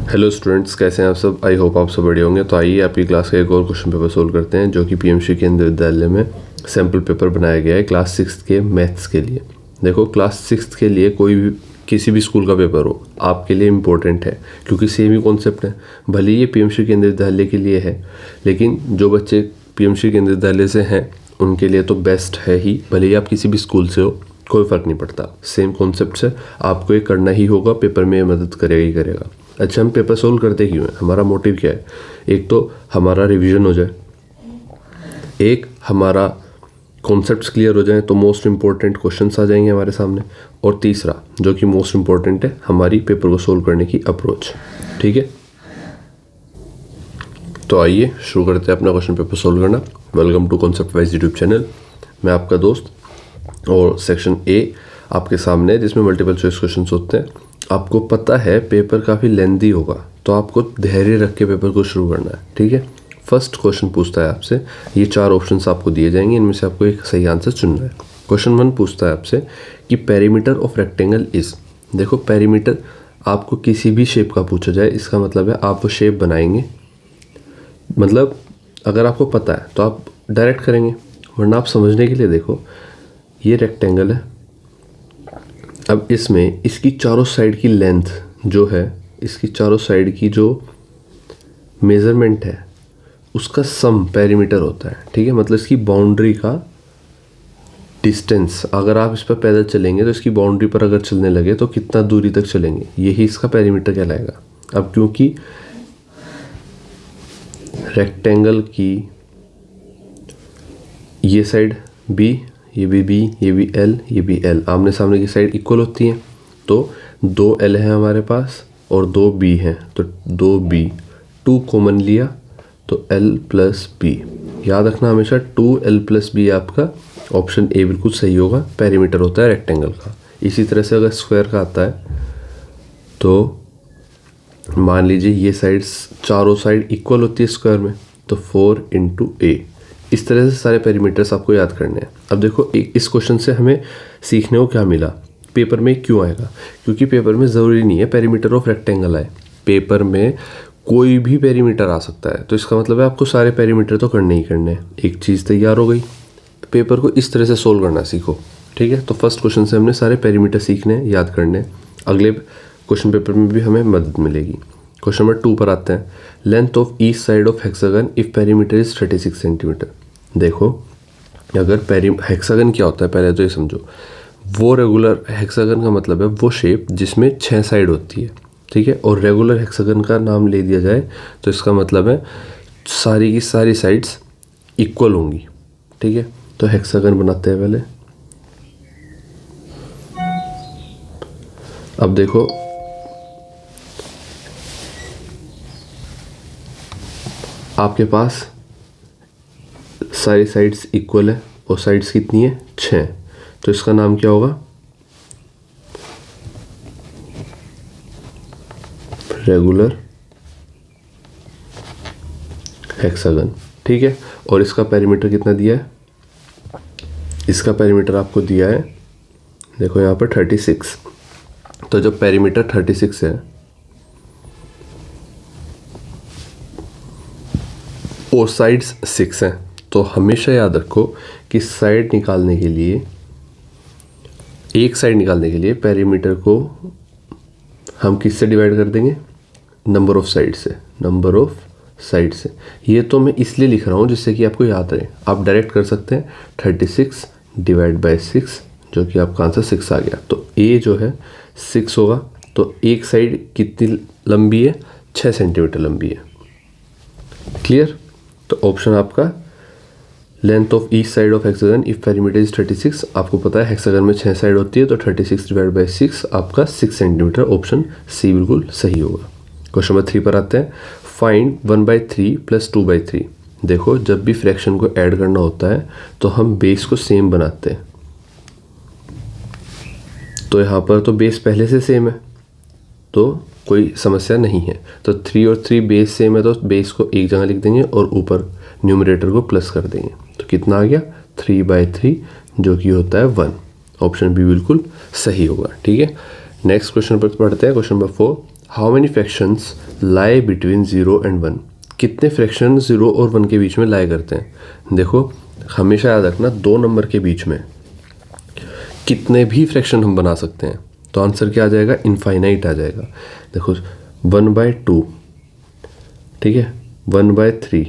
Hello students, कैसे हैं आप सब। आई होप आप सब बढ़िया होंगे। तो आइए आपकी क्लास का एक और क्वेश्चन पेपर सोल्व करते हैं, जो कि पीएमसी केंद्रीय विद्यालय में सैम्पल पेपर बनाया गया है क्लास 6 के मैथ्स के लिए। देखो, क्लास 6 के लिए कोई भी किसी भी स्कूल का पेपर हो, आपके लिए इम्पोर्टेंट है, क्योंकि सेम ही कॉन्सेप्ट है। भले ये पीएमसी केंद्रीय विद्यालय के लिए है, लेकिन जो बच्चे पीएमसी केंद्रीय विद्यालय से हैं उनके लिए तो बेस्ट है ही। भले ही आप किसी भी स्कूल से हो, कोई फ़र्क नहीं पड़ता, सेम कॉन्सेप्ट से आपको ये करना ही होगा। पेपर में मदद करेगा ही करेगा। अच्छा, हम पेपर सोल्व करते क्यों हैं, हमारा मोटिव क्या है? एक तो हमारा रिवीजन हो जाए, एक हमारा कॉन्सेप्ट्स क्लियर हो जाए, तो मोस्ट इंपॉर्टेंट क्वेश्चंस आ जाएंगे हमारे सामने, और तीसरा जो कि मोस्ट इंपॉर्टेंट है, हमारी पेपर को सोल्व करने की अप्रोच। ठीक है, तो आइए शुरू करते हैं अपना क्वेश्चन पेपर सोल्व करना। Welcome to concept wise YouTube channel. मैं आपका दोस्त, और सेक्शन ए आपके सामने है, जिसमें मल्टीपल चॉइस क्वेश्चंस होते हैं। आपको पता है पेपर काफ़ी लेंदी होगा, तो आपको धैर्य रख के पेपर को शुरू करना है। ठीक है, फर्स्ट क्वेश्चन पूछता है आपसे, ये 4 ऑप्शंस आपको दिए जाएंगे, इनमें से आपको एक सही आंसर चुनना है। क्वेश्चन 1 पूछता है आपसे कि पेरीमीटर ऑफ रेक्टेंगल इज। देखो, पेरीमीटर आपको किसी भी शेप का पूछा जाए, इसका मतलब है आप वो शेप बनाएंगे। मतलब अगर आपको पता है तो आप डायरेक्ट करेंगे, वरना आप समझने के लिए देखो, ये रेक्टेंगल है। अब इसमें इसकी चारों साइड की लेंथ जो है, इसकी चारों साइड की जो मेज़रमेंट है, उसका सम पेरीमीटर होता है। ठीक है, मतलब इसकी बाउंड्री का डिस्टेंस, अगर आप इस पर पैदल चलेंगे तो इसकी बाउंड्री पर अगर चलने लगे तो कितना दूरी तक चलेंगे, यही इसका पेरीमीटर कहलाएगा। अब क्योंकि रेक्टेंगल की ये साइड बी, ये भी बी, ये भी एल, ये भी एल, आमने सामने की साइड इक्वल होती हैं, तो 2 एल है हमारे पास और 2 बी हैं, तो 2 बी, 2 कॉमन लिया तो एल प्लस बी। याद रखना हमेशा 2 एल प्लस बी आपका ऑप्शन ए बिल्कुल सही होगा। पेरीमीटर होता है रेक्टेंगल का। इसी तरह से अगर स्क्वायर का आता है तो मान लीजिए ये साइड्स, चारों साइड इक्वल होती है स्क्वायर में, तो 4 इंटू ए। इस तरह से सारे पेरीमीटर्स आपको याद करने हैं। अब देखो, इस क्वेश्चन से हमें सीखने को क्या मिला, पेपर में क्यों आएगा। क्योंकि पेपर में ज़रूरी नहीं है पेरीमीटर ऑफ रेक्टेंगल आए, पेपर में कोई भी पेरीमीटर आ सकता है। तो इसका मतलब है आपको सारे पेरीमीटर तो करने ही करने हैं। एक चीज़ तैयार हो गई, पेपर को इस तरह से सोल्व करना सीखो। ठीक है, तो फर्स्ट क्वेश्चन से हमने सारे पेरीमीटर सीखने हैं, याद करने हैं। अगले क्वेश्चन पेपर में भी हमें मदद मिलेगी। क्वेश्चन नंबर 2 पर आते हैं। Length of each side of hexagon if perimeter is 36 centimetre. देखो, अगर हेक्सागन क्या होता है पहले तो ये समझो। वो रेगुलर हेक्सागन का मतलब है वो शेप जिसमें 6 साइड होती है। ठीक है, और रेगुलर हेक्सागन का नाम ले दिया जाए तो इसका मतलब है सारी की सारी साइड्स इक्वल होंगी। ठीक है, तो हेक्सागन बनाते हैं पहले। अब देखो, आपके पास सारी साइड्स इक्वल है और साइड्स कितनी है, 6, तो इसका नाम क्या होगा, रेगुलर हेक्सागन। ठीक है, और इसका पेरीमीटर कितना दिया है, इसका पेरीमीटर आपको दिया है, देखो यहाँ पर 36। तो जब पेरीमीटर 36 है और साइड्स 6 हैं, तो हमेशा याद रखो कि साइड निकालने के लिए, एक साइड निकालने के लिए पेरीमीटर को हम किससे डिवाइड कर देंगे, नंबर ऑफ साइड से, नंबर ऑफ साइड से। ये तो मैं इसलिए लिख रहा हूँ जिससे कि आपको याद रहे। आप डायरेक्ट कर सकते हैं 36 डिवाइड बाय 6, जो कि आपका आंसर 6 आ गया। तो ए जो है 6 होगा। तो एक साइड कितनी लंबी है, 6 सेंटीमीटर लंबी है। क्लियर, तो ऑप्शन आपका length of each side of hexagon if perimeter is 36। आपको पता है हेक्सागन में 6 साइड होती है, तो 36 डिवाइड बाई 6 आपका 6 सेंटीमीटर। ऑप्शन सी बिल्कुल सही होगा। क्वेश्चन नंबर 3 पर आते हैं। Find 1/3 plus 2/3। देखो, जब भी फ्रैक्शन को ऐड करना होता है तो हम बेस को सेम बनाते हैं। तो यहाँ पर तो बेस पहले से सेम है, तो कोई समस्या नहीं है। तो 3 और 3 बेस सेम है, तो बेस को एक जगह लिख देंगे और ऊपर न्यूमरेटर को प्लस कर देंगे। तो कितना आ गया, 3/3, जो कि होता है 1। ऑप्शन बी बिल्कुल सही होगा। ठीक है, नेक्स्ट क्वेश्चन पर पढ़ते हैं। Question number 4। How many fractions lie between 0 and 1, कितने फ्रैक्शन 0 और 1 के बीच में लाई करते हैं। देखो हमेशा याद रखना 2 नंबर के बीच में कितने भी फ्रैक्शन हम बना सकते हैं, तो आंसर क्या आ जाएगा, इनफाइनाइट आ जाएगा। देखो 1/2, ठीक है, 1/3,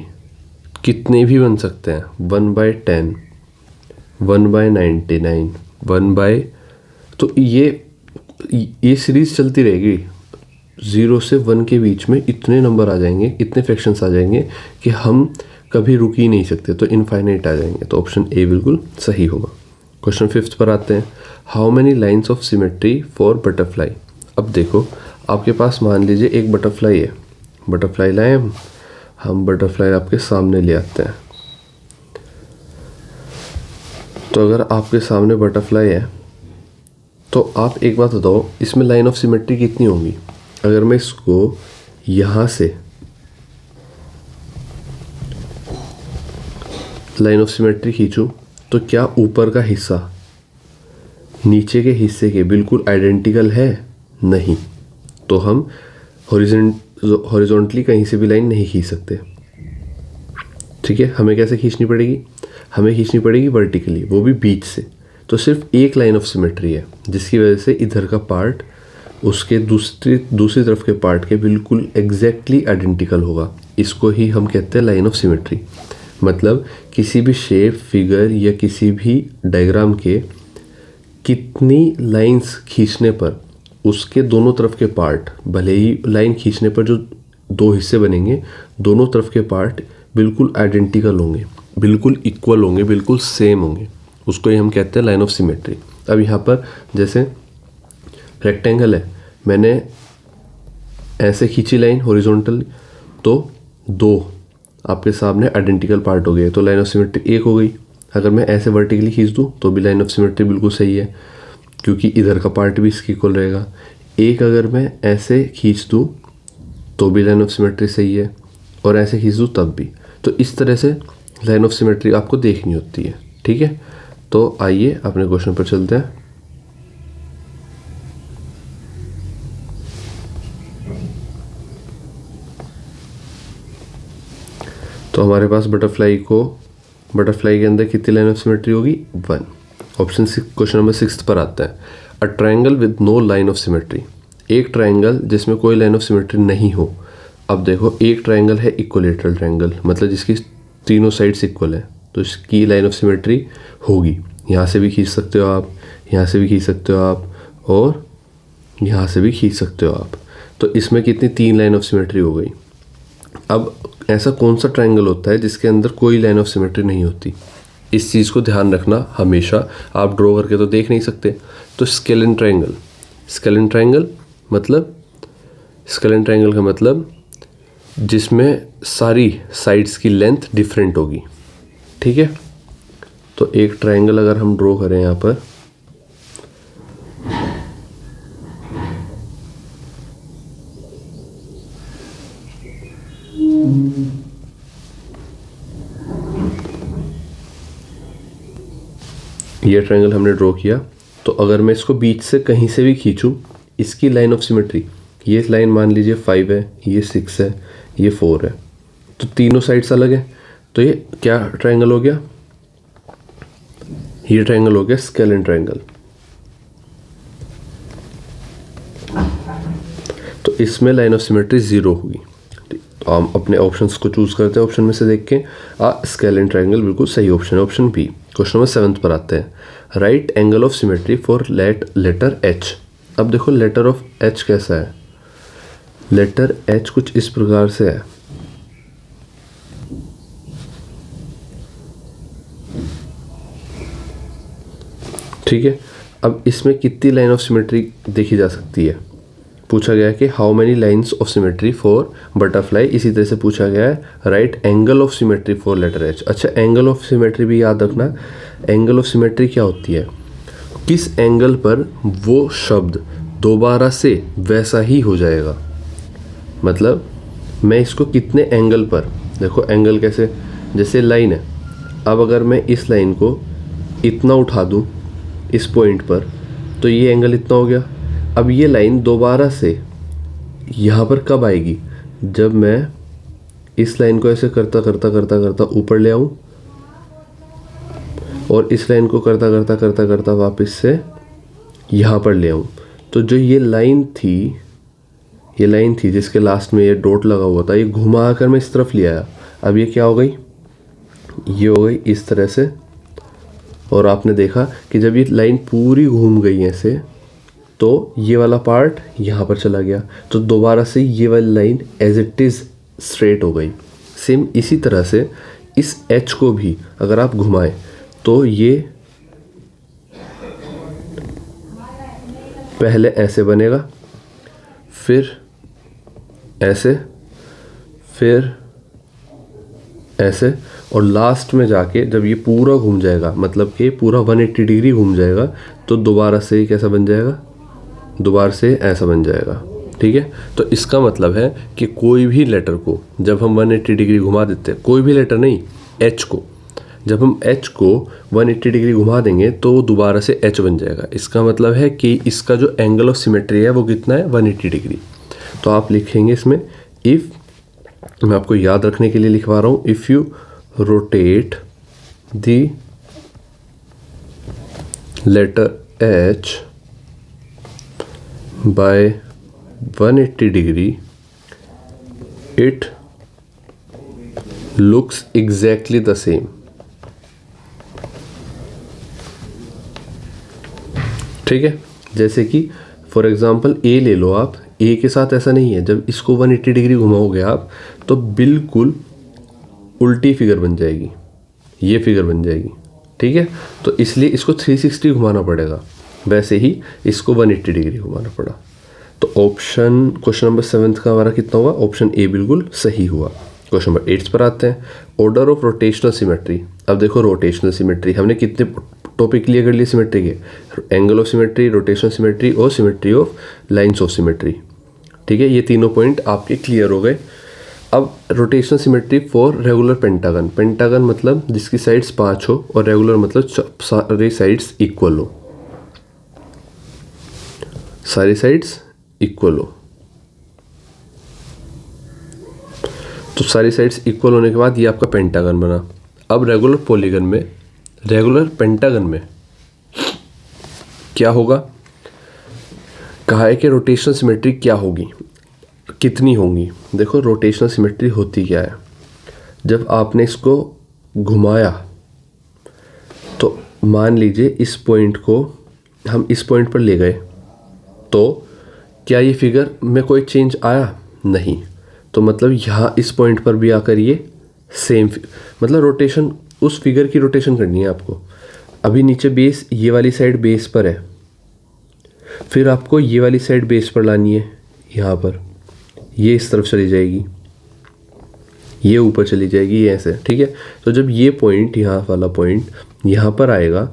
कितने भी बन सकते हैं, 1/10, 1/99, 1/, तो ये सीरीज चलती रहेगी। 0 से 1 के बीच में इतने नंबर आ जाएंगे, इतने फ्रैक्शंस आ जाएंगे कि हम कभी रुक ही नहीं सकते, तो इनफाइनाइट आ जाएंगे। तो ऑप्शन ए बिल्कुल सही होगा। क्वेश्चन 5 पर आते हैं। How many lines of symmetry for butterfly. अब देखो आपके पास मान लीजिए एक बटरफ्लाई है, बटरफ्लाई लाए हम बटरफ्लाई आपके सामने ले आते हैं। तो अगर आपके सामने बटरफ्लाई है तो आप एक बात बताओ, इसमें लाइन ऑफ सिमेट्री कितनी होगी। अगर मैं इसको यहाँ से लाइन ऑफ सिमेट्री खींचूं तो क्या ऊपर का हिस्सा नीचे के हिस्से के बिल्कुल आइडेंटिकल है, नहीं। तो हम हॉरिजॉन्टली कहीं से भी लाइन नहीं खींच सकते, ठीक है। हमें कैसे खींचनी पड़ेगी, हमें खींचनी पड़ेगी वर्टिकली, वो भी बीच से। तो सिर्फ एक लाइन ऑफ सिमेट्री है जिसकी वजह से इधर का पार्ट उसके दूसरी तरफ के पार्ट के बिल्कुल एग्जैक्टली आइडेंटिकल होगा। इसको ही हम कहते हैं लाइन ऑफ सिमेट्री। मतलब किसी भी शेप, फिगर या किसी भी डायग्राम के कितनी लाइंस खींचने पर उसके दोनों तरफ के पार्ट, भले ही लाइन खींचने पर जो 2 हिस्से बनेंगे, दोनों तरफ के पार्ट बिल्कुल आइडेंटिकल होंगे, बिल्कुल इक्वल होंगे, बिल्कुल सेम होंगे, उसको ही हम कहते हैं लाइन ऑफ सिमेट्री। अब यहाँ पर जैसे रेक्टेंगल है, मैंने ऐसे खींची लाइन हॉरिजॉन्टल, तो 2 आपके सामने आइडेंटिकल पार्ट हो गए, तो लाइन ऑफ सिमेट्री 1 हो गई। अगर मैं ऐसे वर्टिकली खींच दूँ तो भी लाइन ऑफ सिमेट्री बिल्कुल सही है, क्योंकि इधर का पार्ट भी इसकी इक्वल रहेगा। एक अगर मैं ऐसे खींच दूँ तो भी लाइन ऑफ सिमेट्री सही है, और ऐसे खींच दूँ तब भी। तो इस तरह से लाइन ऑफ सिमेट्री आपको देखनी होती है, ठीक है। तो आइए अपने क्वेश्चन पर चलते हैं। तो हमारे पास बटरफ्लाई के अंदर कितनी लाइन ऑफ सिमेट्री होगी, 1। ऑप्शन 6, क्वेश्चन नंबर 6 पर आता है। A triangle with no line of symmetry, एक ट्रायंगल जिसमें कोई लाइन ऑफ सिमेट्री नहीं हो। अब देखो एक ट्रायंगल है इक्विलैटरल ट्रायंगल, मतलब जिसकी तीनों साइड्स इक्वल है, तो इसकी लाइन ऑफ सिमेट्री होगी। यहाँ से भी खींच सकते हो आप, यहाँ से भी खींच सकते हो आप, और यहाँ से भी खींच सकते हो आप। तो इसमें कितनी 3 लाइन ऑफ सिमेट्री हो गई। अब ऐसा कौन सा ट्रायंगल होता है जिसके अंदर कोई लाइन ऑफ सिमेट्री नहीं होती, इस चीज़ को ध्यान रखना हमेशा। आप ड्रॉ करके तो देख नहीं सकते। तो स्केलेन ट्रायंगल का मतलब जिसमें सारी साइड्स की लेंथ डिफरेंट होगी, ठीक है। तो एक ट्रायंगल अगर हम ड्रॉ करें यहाँ पर, ये ट्रायंगल हमने ड्रॉ किया, तो अगर मैं इसको बीच से कहीं से भी खींचूं, इसकी लाइन ऑफ सिमेट्री, ये लाइन मान लीजिए 5 है, ये 6 है, ये 4 है, तो तीनों साइड्स अलग है। तो ये क्या ट्रायंगल हो गया, ये ट्रायंगल हो गया स्केलेन ट्रायंगल। तो इसमें लाइन ऑफ सिमेट्री 0 होगी। तो हम अपने ऑप्शंस को चूज करते हैं, ऑप्शन में से देख के स्केलेन ट्रायंगल बिल्कुल सही ऑप्शन है, ऑप्शन बी। क्वेश्चन नंबर 7 पर आते हैं। Right angle of symmetry for letter H. अब देखो लेटर ऑफ एच कैसा है, लेटर एच कुछ इस प्रकार से है, ठीक है। अब इसमें कितनी लाइन ऑफ सिमेट्री देखी जा सकती है, पूछा गया है कि how many lines of symmetry for butterfly. इसी तरह से पूछा गया है right angle of symmetry for letter H. अच्छा, एंगल ऑफ सिमेट्री भी याद रखना। एंगल ऑफ सिमेट्री क्या होती है, किस एंगल पर वो शब्द दोबारा से वैसा ही हो जाएगा। मतलब मैं इसको कितने एंगल पर, देखो एंगल कैसे, जैसे लाइन है, अब अगर मैं इस लाइन को इतना उठा दूं इस पॉइंट पर, तो ये एंगल इतना हो गया। अब ये लाइन दोबारा से यहाँ पर कब आएगी, जब मैं इस लाइन को ऐसे करता करता करता करता ऊपर ले आऊँ और इस लाइन को करता करता करता करता वापस से यहाँ पर ले आऊँ। तो जो ये लाइन थी जिसके लास्ट में ये डॉट लगा हुआ था, ये घुमा कर मैं इस तरफ ले आया। अब ये क्या हो गई, ये हो गई इस तरह से। और आपने देखा कि जब ये लाइन पूरी घूम गई ऐसे, तो ये वाला पार्ट यहाँ पर चला गया, तो दोबारा से ये वाली line as it is straight हो गई। सेम इसी तरह से इस एच को भी अगर आप घुमाएं तो ये पहले ऐसे बनेगा, फिर ऐसे, फिर ऐसे, और लास्ट में जाके जब ये पूरा घूम जाएगा, मतलब कि पूरा 180 डिग्री घूम जाएगा, तो दोबारा से कैसा बन जाएगा, दोबारा से ऐसा बन जाएगा। ठीक है, तो इसका मतलब है कि कोई भी लेटर को जब हम 180 डिग्री घुमा देते हैं, कोई भी लेटर नहीं, एच को, जब हम एच को 180 डिग्री घुमा देंगे तो दोबारा से एच बन जाएगा। इसका मतलब है कि इसका जो एंगल ऑफ सिमेट्री है वो कितना है, 180 डिग्री। तो आप लिखेंगे इसमें, इफ़, मैं आपको याद रखने के लिए लिखवा रहा हूँ, if you rotate the letter H by 180 degree, it looks exactly the same. ठीक है, जैसे कि फॉर एग्जांपल ए ले लो आप, ए के साथ ऐसा नहीं है, जब इसको 180 डिग्री घुमाओगे आप तो बिल्कुल उल्टी फिगर बन जाएगी, ये फिगर बन जाएगी। ठीक है, तो इसलिए इसको 360 घुमाना पड़ेगा, वैसे ही इसको 180 डिग्री घुमाना पड़ा। तो ऑप्शन, क्वेश्चन नंबर 7 का हमारा कितना हुआ, ऑप्शन ए बिल्कुल सही हुआ। क्वेश्चन नंबर 8 पर आते हैं, ऑर्डर ऑफ रोटेशनल सिमेट्री। अब देखो रोटेशनल सिमेट्री हमने कितने टॉपिक क्लियर कर लिए सिमेट्री के, angle of symmetry, rotational symmetry और symmetry of lines of symmetry. ठीक है, ये तीनों पॉइंट आपके क्लियर हो गए। अब rotational symmetry for regular pentagon. Pentagon मतलब जिसकी साइड्स 5 हो और रेगुलर मतलब सारी साइड्स इक्वल हो, सारी साइड्स इक्वल हो। तो सारी साइड्स इक्वल होने के बाद ये आपका पेंटागन बना। अब रेगुलर पॉलीगन में, रेगुलर पेंटागन में क्या होगा, कहा है कि रोटेशनल सिमेट्री क्या होगी, कितनी होंगी। देखो रोटेशनल सिमेट्री होती क्या है, जब आपने इसको घुमाया तो मान लीजिए इस पॉइंट को हम इस पॉइंट पर ले गए, तो क्या ये फिगर में कोई चेंज आया, नहीं, तो मतलब यहाँ इस पॉइंट पर भी आकर ये सेम, मतलब रोटेशन, उस फिगर की रोटेशन करनी है आपको। अभी नीचे बेस, ये वाली साइड बेस पर है, फिर आपको ये वाली साइड बेस पर लानी है, यहाँ पर ये इस तरफ चली जाएगी, ये ऊपर चली जाएगी, ये ऐसे। ठीक है, तो जब ये पॉइंट, यहाँ वाला पॉइंट यहाँ पर आएगा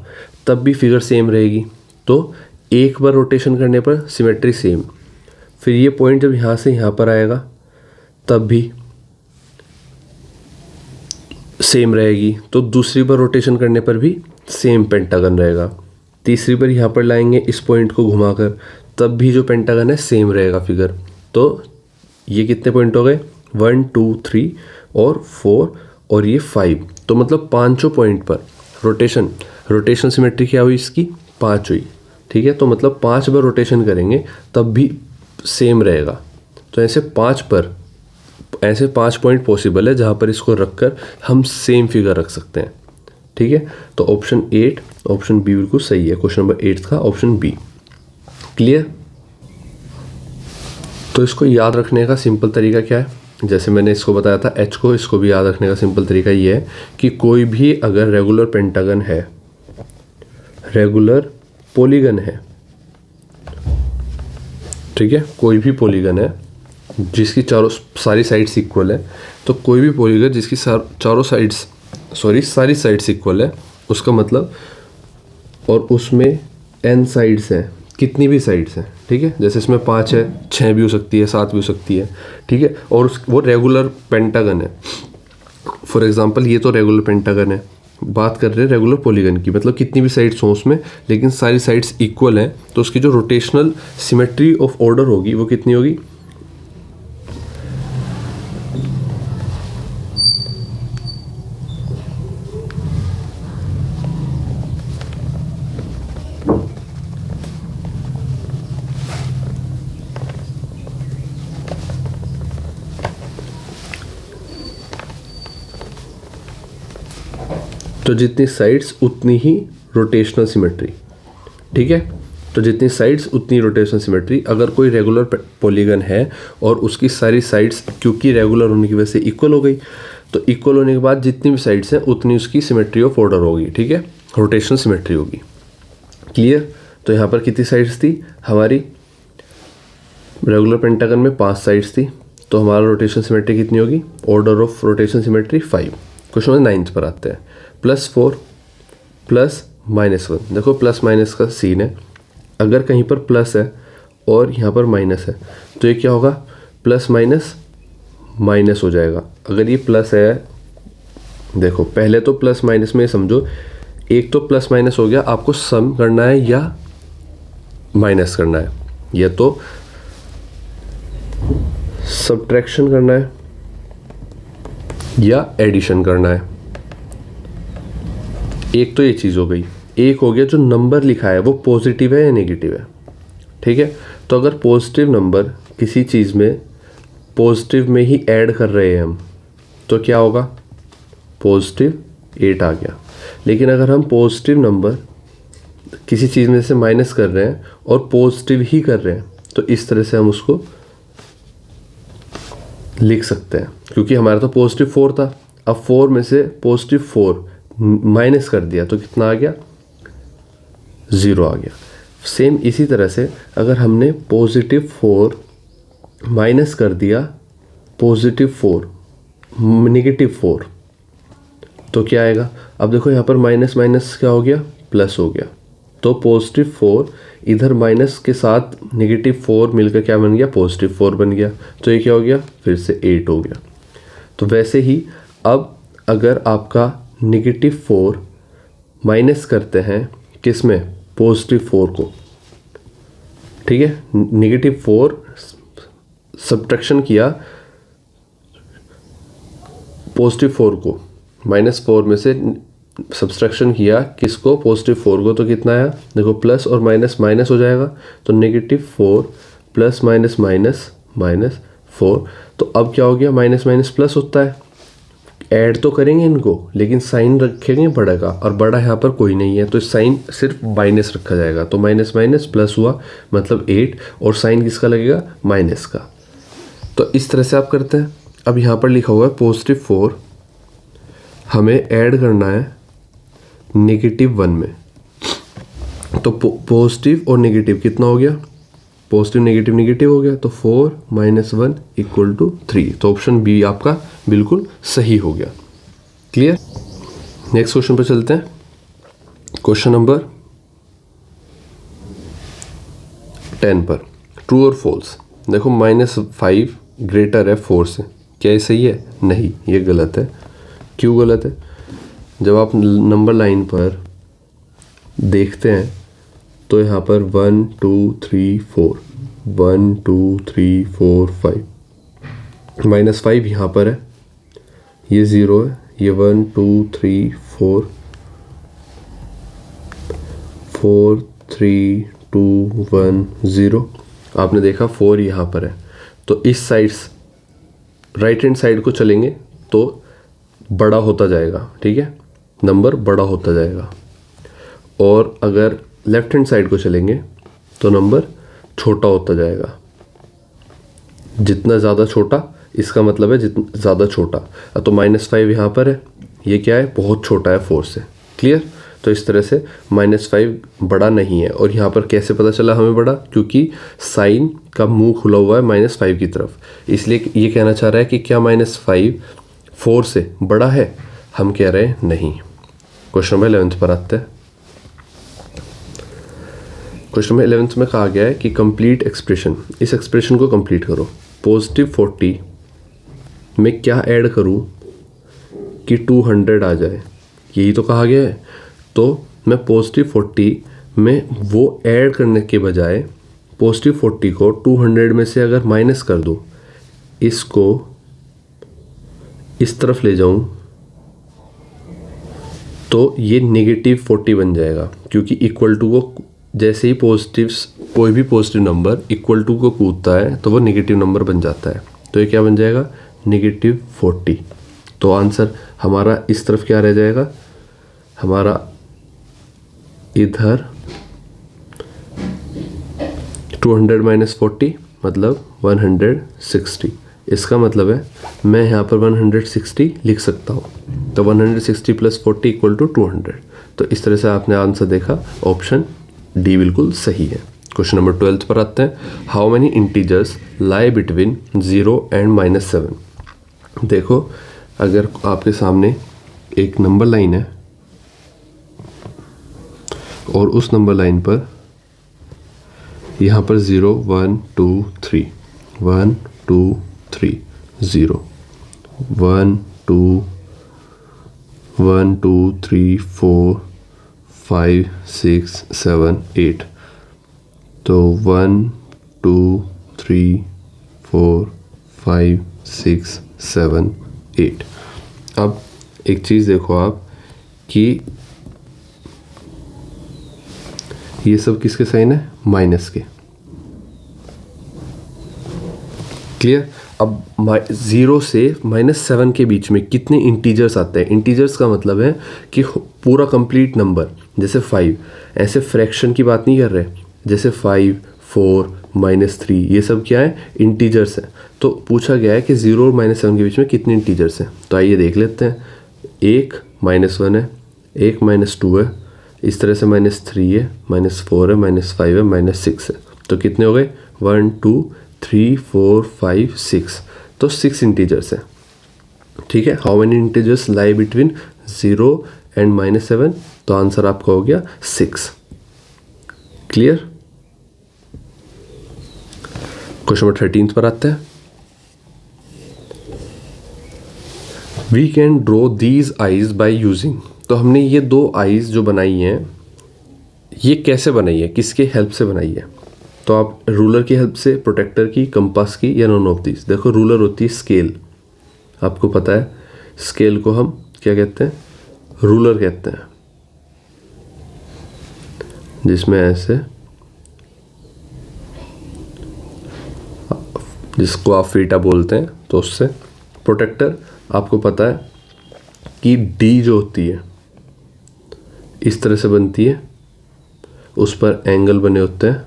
तब भी फिगर सेम रहेगी। तो एक बार रोटेशन करने पर सिमेट्री सेम, फिर ये पॉइंट जब यहाँ से यहाँ पर आएगा तब भी सेम रहेगी, तो दूसरी बार रोटेशन करने पर भी सेम पेंटागन रहेगा। तीसरी बार यहाँ पर लाएंगे इस पॉइंट को घुमाकर, तब भी जो पेंटागन है सेम रहेगा फिगर। तो ये कितने पॉइंट हो गए, 1 2 3 और 4 और ये 5, तो मतलब 5 पॉइंट पर रोटेशन सिमेट्री क्या हुई इसकी, 5 हुई। ठीक है, तो मतलब 5 बार रोटेशन करेंगे तब भी सेम रहेगा। तो ऐसे 5 पॉइंट पॉसिबल है जहाँ पर इसको रखकर हम सेम फिगर रख सकते हैं। ठीक है, तो ऑप्शन 8, ऑप्शन बी बिल्कुल सही है। क्वेश्चन नंबर 8 का ऑप्शन बी क्लियर। तो इसको याद रखने का सिंपल तरीका क्या है, जैसे मैंने इसको बताया था एच को, इसको भी याद रखने का सिंपल तरीका ये है कि कोई भी अगर रेगुलर पेंटागन है, रेगुलर पॉलीगन है, ठीक है, कोई भी पॉलीगन है जिसकी सारी साइड्स इक्वल है, तो कोई भी पॉलीगन जिसकी सारी साइड्स इक्वल है, उसका मतलब, और उसमें n साइड्स हैं, कितनी भी साइड्स हैं। ठीक है, जैसे इसमें 5 है, 6 भी हो सकती है, 7 भी हो सकती है। ठीक है, और वो रेगुलर पेंटागन है। फॉर एग्जांपल ये तो रेगुलर पेंटागन है, बात कर रहे हैं रेगुलर पॉलीगन की, मतलब कितनी भी साइड्स हों उसमें, लेकिन सारी साइड्स इक्वल हैं, तो उसकी जो रोटेशनल सिमेट्री ऑफ ऑर्डर होगी वो कितनी होगी, तो जितनी साइड्स उतनी ही रोटेशनल सिमेट्री, ठीक है। तो जितनी साइड्स उतनी रोटेशनल सिमेट्री। अगर कोई रेगुलर पॉलीगन है और उसकी सारी साइड्स क्योंकि रेगुलर होने की वजह से इक्वल हो गई, तो इक्वल होने के बाद जितनी भी साइड्स हैं उतनी उसकी सिमेट्री ऑफ ऑर्डर होगी, ठीक है, रोटेशनल सिमेट्री होगी। क्लियर। तो यहाँ पर कितनी साइड्स थी हमारी, रेगुलर पेंटागन में 5 साइड्स थी, तो हमारा रोटेशन सिमेट्री कितनी होगी, order of rotation symmetry 5। Question number 9 पर आते हैं। +4 + -1। देखो प्लस माइनस का सीन है, अगर कहीं पर प्लस है और यहाँ पर माइनस है तो ये क्या होगा, प्लस माइनस माइनस हो जाएगा। अगर ये प्लस है, देखो पहले तो प्लस माइनस में समझो, एक तो प्लस माइनस हो गया, आपको सम करना है या माइनस करना है, या तो सब्ट्रैक्शन करना है या एडिशन करना है। एक तो ये चीज़ हो गई। एक हो गया जो नंबर लिखा है वो पॉजिटिव है या नेगेटिव है, ठीक है। तो अगर पॉजिटिव नंबर किसी चीज़ में पॉजिटिव में ही ऐड कर रहे हैं हम, तो क्या होगा, +8 आ गया। लेकिन अगर हम पॉजिटिव नंबर किसी चीज़ में से माइनस कर रहे हैं और पॉजिटिव ही कर रहे हैं, तो इस तरह से हम उसको लिख सकते हैं। क्योंकि हमारा तो +4 था, अब 4 में से +4 माइनस कर दिया तो कितना आ गया, 0 आ गया। सेम इसी तरह से अगर हमने +4 माइनस कर दिया +4 -4, तो क्या आएगा। अब देखो यहाँ पर माइनस माइनस क्या हो गया, प्लस हो गया। तो +4 इधर माइनस के साथ -4 मिलकर क्या बन गया, +4 बन गया। तो ये क्या हो गया, फिर से 8 हो गया। तो वैसे ही अब अगर आपका -4 माइनस करते हैं किस में, +4 को, ठीक है, -4 सब्ट्रैक्शन किया +4 को, -4 में से सब्ट्रैक्शन किया किसको, +4 को, तो कितना आया, देखो प्लस और माइनस माइनस हो जाएगा, तो -4 प्लस माइनस माइनस -4। तो अब क्या हो गया, माइनस माइनस प्लस होता है, ऐड तो करेंगे इनको लेकिन साइन रखेंगे बड़ा का, और बड़ा यहाँ पर कोई नहीं है तो साइन सिर्फ माइनस रखा जाएगा। तो माइनस माइनस प्लस हुआ, मतलब 8, और साइन किसका लगेगा, माइनस का। तो इस तरह से आप करते हैं। अब यहाँ पर लिखा हुआ है +4 हमें ऐड करना है -1 में, तो पॉजिटिव और नेगेटिव कितना हो गया, पॉजिटिव नेगेटिव नेगेटिव हो गया, तो 4 - 1 = 3। तो ऑप्शन बी आपका बिल्कुल सही हो गया। क्लियर। नेक्स्ट क्वेश्चन पर चलते हैं। क्वेश्चन नंबर 10 पर, ट्रू और फॉल्स। देखो -5 ग्रेटर है 4 से, क्या ये सही है, नहीं, ये गलत है। क्यों गलत है, जब आप नंबर लाइन पर देखते हैं तो यहाँ पर 1 2 3 4 1 2 3 4 5, -5 यहाँ पर है, ये 0 है, ये 1 2 3 4 4 3 2 1 0। आपने देखा 4 यहाँ पर है, तो इस साइड्स राइट हैंड साइड को चलेंगे तो बड़ा होता जाएगा, ठीक है, नंबर बड़ा होता जाएगा। और अगर लेफ्ट हैंड साइड को चलेंगे तो नंबर छोटा होता जाएगा। जितना ज़्यादा छोटा, इसका मतलब है जितना ज़्यादा छोटा। तो -5 यहाँ पर है, ये क्या है, बहुत छोटा है 4 से। क्लियर। तो इस तरह से -5 बड़ा नहीं है। और यहाँ पर कैसे पता चला हमें बड़ा, क्योंकि साइन का मुंह खुला हुआ है -5 की तरफ, इसलिए ये कहना चाह रहा है कि क्या -5 4 से बड़ा है, हम कह रहे हैं नहीं। क्वेश्चन नंबर 11 पर आते हैं। क्वेश्चन नंबर 11 में कहा गया है कि कंप्लीट एक्सप्रेशन, इस एक्सप्रेशन को कंप्लीट करो। +40 में क्या ऐड करूं कि 200 आ जाए, यही तो कहा गया है। तो मैं +40 में वो ऐड करने के बजाय +40 को 200 में से अगर माइनस कर दूं, इसको इस तरफ ले जाऊं, तो ये -40 बन जाएगा। क्योंकि इक्वल टू को जैसे ही कोई भी पॉजिटिव नंबर इक्वल टू को कूदता है तो वो नेगेटिव नंबर बन जाता है। तो ये क्या बन जाएगा, -40। तो आंसर हमारा इस तरफ क्या रह जाएगा, हमारा इधर 200 माइनस 40 मतलब 160। इसका मतलब है मैं यहाँ पर 160 लिख सकता हूँ। तो 160 प्लस 40 इक्वल टू 200। तो इस तरह से आपने आंसर देखा, ऑप्शन डी बिल्कुल सही है। क्वेश्चन नंबर 12 पर आते हैं। How many integers lie between 0 and -7। देखो, अगर आपके सामने एक नंबर लाइन है और उस नंबर लाइन पर यहाँ पर 0 1 2 3 1 2 3 0 1 2 1 2 3 4 5 6 7 8। तो 1 2 3 4 5 6 7 8। अब एक चीज़ देखो आप कि ये सब किसके साइन है? माइनस के। क्लियर? अब 0 से -7 के बीच में कितने इंटीजर्स आते हैं? इंटीजर्स का मतलब है कि पूरा कंप्लीट नंबर, जैसे 5, ऐसे फ्रैक्शन की बात नहीं कर रहे। जैसे 5 4 -3 ये सब क्या है? इंटीजर्स हैं। तो पूछा गया है कि 0 और -7 के बीच में कितने इंटीजर्स हैं। तो आइए देख लेते हैं। एक -1 है, एक -2 है, इस तरह से -3 है, -4 है, -5 है, -6 है। तो कितने हो गए? 1 2 3 4 5 6। तो 6 इंटीजर्स है। ठीक है। How many integers lie between 0 and -7? तो आंसर आपका हो गया 6। क्लियर? क्वेश्चन नंबर 13 पर आते हैं। We can draw these eyes by using. तो हमने ये 2 आईज जो बनाई हैं, ये कैसे बनाई है, किसके हेल्प से बनाई है? तो आप रूलर की हेल्प से, प्रोटेक्टर की, कंपास की, या नॉन ऑफ दीज। देखो, रूलर होती है स्केल, आपको पता है। स्केल को हम क्या कहते हैं? रूलर कहते हैं, जिसमें ऐसे, जिसको आप फीटा बोलते हैं, तो उससे। प्रोटेक्टर आपको पता है कि डी जो होती है इस तरह से बनती है, उस पर एंगल बने होते हैं।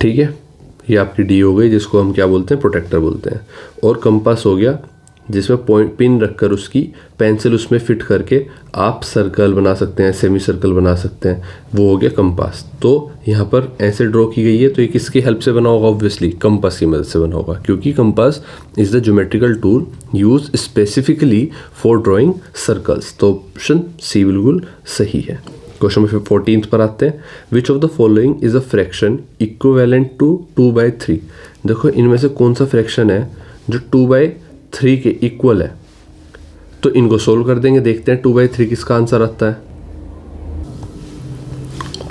ठीक है, ये आपकी डी हो गई, जिसको हम क्या बोलते हैं? प्रोटेक्टर बोलते हैं। और कंपास हो गया, जिसमें पॉइंट पिन रखकर उसकी पेंसिल उसमें फिट करके आप सर्कल बना सकते हैं, सेमी सर्कल बना सकते हैं, वो हो गया कंपास। तो यहाँ पर ऐसे ड्रॉ की गई है, तो ये किसकी हेल्प से बना होगा? ऑब्वियसली कंपास की मदद से बना होगा, क्योंकि compass is the geometrical tool use specifically for drawing circles. तो ऑप्शन सी बिल्कुल सही है। क्वेश्चन नंबर 14 पर आते हैं। Which of the following is a fraction equivalent to 2/3। देखो, इनमें से कौन सा फ्रैक्शन है जो 2/3 के इक्वल है? तो इनको सोल्व कर देंगे, देखते हैं 2/3 किसका आंसर आता है।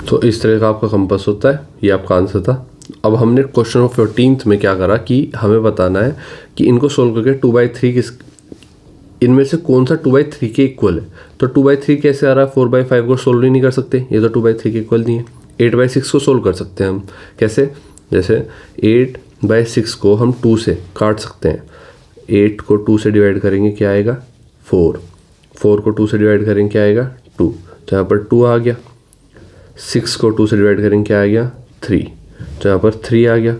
तो इस तरह का आपका कंपास होता है, ये आपका आंसर था। अब हमने क्वेश्चन नंबर 14 में क्या करा कि हमें बताना है कि इनको सोल्व करके 2/3 इनमें से कौन सा 2/3 के इक्वल है। तो 2/3 कैसे आ रहा है? 4/5 को सोल्व ही नहीं कर सकते, ये तो 2/3 के इक्वल नहीं है। 8/6 को सोल्व कर सकते हैं हम। कैसे? जैसे 8/6 को हम 2 से काट सकते हैं। 8 को 2 से डिवाइड करेंगे, क्या आएगा? 4। 4 को 2 से डिवाइड करेंगे, क्या आएगा? 2। तो यहाँ पर 2 आ गया। 6 को 2 से डिवाइड करेंगे, क्या आ गया? 3। तो यहाँ पर 3 आ गया।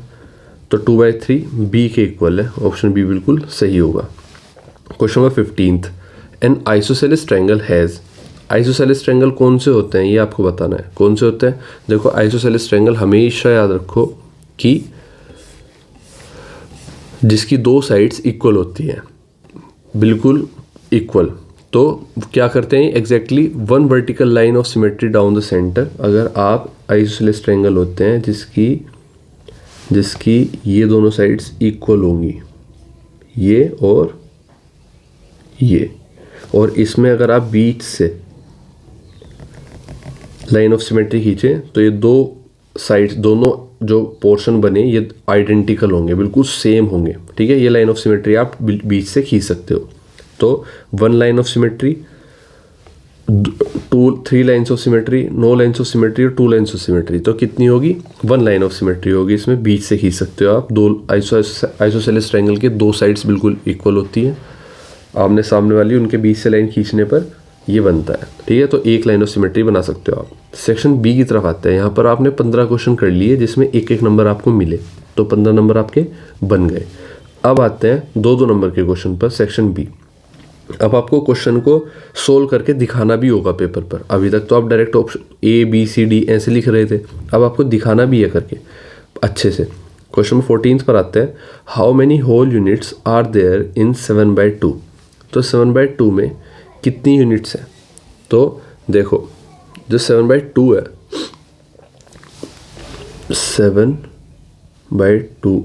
तो 2/3 बी के इक्वल है, ऑप्शन बी बिल्कुल सही होगा। Question number 15। N isosceles triangle has. Isosceles triangle कौन से होते हैं, ये आपको बताना है। कौन से होते हैं? देखो, आइसोसेलेस ट्रायंगल हमेशा याद रखो कि जिसकी 2 साइड्स इक्वल होती हैं, बिल्कुल इक्वल। तो क्या करते हैं? Exactly 1 vertical line of symmetry down the centre. अगर आप आइसोसेलेस ट्रायंगल होते हैं जिसकी ये दोनों साइड्स इक्वल होंगी, ये और ये, और इसमें अगर आप बीच से लाइन ऑफ सिमेट्री खींचे, तो ये 2 साइड्स, दोनों जो पोर्शन बने, ये आइडेंटिकल होंगे, बिल्कुल सेम होंगे। ठीक है, ये लाइन ऑफ सिमेट्री आप बीच से खींच सकते हो। तो 1 line of symmetry, 3 lines of symmetry, 9 lines of symmetry और 2 लाइन्स ऑफ सिमेट्री। तो कितनी होगी? 1 लाइन ऑफ सिमेट्री होगी। इसमें बीच से खींच सकते हो आप। 2 आइसोसेलेस ट्रायंगल के 2 साइड्स बिल्कुल इक्वल होती है। आमने सामने वाली उनके बीच से लाइन खींचने पर ये बनता है, ठीक है। तो एक लाइन ऑफ सिमेट्री बना सकते हो आप। सेक्शन बी की तरफ आते हैं। यहाँ पर आपने 15 क्वेश्चन कर लिए जिसमें एक एक नंबर आपको मिले, तो 15 नंबर आपके बन गए। अब आते हैं 2-2 नंबर के क्वेश्चन पर, सेक्शन बी। अब आपको क्वेश्चन को सोल्व करके दिखाना भी होगा पेपर पर। अभी तक तो आप direct option A B C D ऐसे लिख रहे थे, अब आपको दिखाना भी है करके अच्छे से। क्वेश्चन 14 पर आते हैं। How many whole units are there in 7/2। तो 7/2 में कितनी यूनिट्स हैं? तो देखो जो 7/2 है, 7/2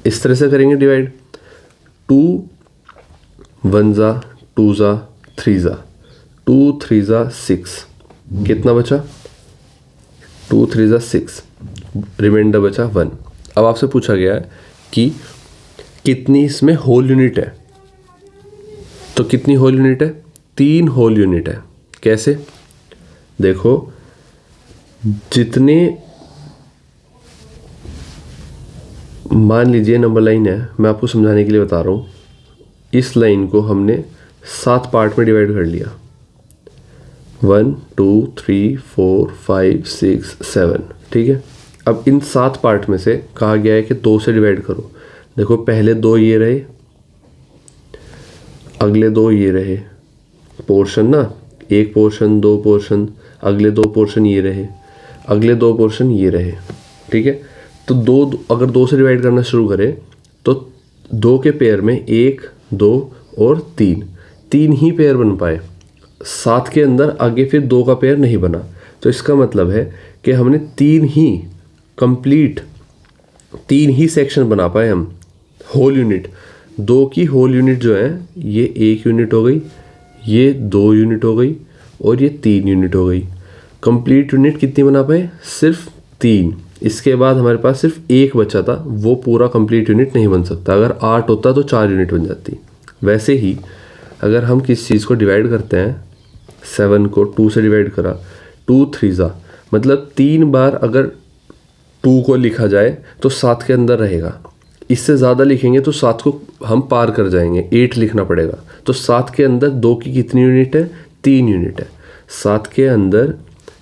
इस तरह से करेंगे डिवाइड। 2 1 जा 2 जा 3 जा 2 3 जा 6, कितना बचा? 2 3 जा 6, रिमाइंडर बचा 1। अब आपसे पूछा गया है कि कितनी इसमें होल यूनिट है, तो कितनी होल यूनिट है? 3 होल यूनिट है। कैसे? देखो जितने, मान लीजिए नंबर लाइन है, मैं आपको समझाने के लिए बता रहा हूँ। इस लाइन को हमने 7 पार्ट में डिवाइड कर लिया, 1 2 3 4 5 6 7, ठीक है। अब इन 7 पार्ट में से कहा गया है कि 2 से डिवाइड करो। देखो पहले 2 ये रहे, अगले 2 ये रहे पोर्शन ना, एक पोर्शन 2 पोर्शन, अगले 2 पोर्शन ये रहे, अगले 2 पोर्शन ये रहे, ठीक है। तो 2 अगर 2 से डिवाइड करना शुरू करें तो 2 के पेयर में 1 2 और 3 ही पेयर बन पाए। 7 के अंदर आगे फिर 2 का पेयर नहीं बना। तो इसका मतलब है कि हमने 3 ही कंप्लीट, 3 ही सेक्शन बना पाए हम। होल यूनिट 2 की होल यूनिट जो है, ये 1 यूनिट हो गई, ये 2 यूनिट हो गई और ये 3 यूनिट हो गई। कंप्लीट यूनिट कितनी बना पाए? सिर्फ 3। इसके बाद हमारे पास सिर्फ 1 बचा था, वो पूरा कंप्लीट यूनिट नहीं बन सकता। अगर 8 होता तो 4 यूनिट बन जाती। वैसे ही अगर हम किस चीज़ को डिवाइड करते हैं, 7 को 2 से डिवाइड करा, 2 3 जा, मतलब 3 बार अगर 2 को लिखा जाए तो 7 के अंदर रहेगा। इससे ज़्यादा लिखेंगे तो 7 को हम पार कर जाएंगे, 8 लिखना पड़ेगा। तो 7 के अंदर 2 की कितनी यूनिट है? 3 यूनिट है। 7 के अंदर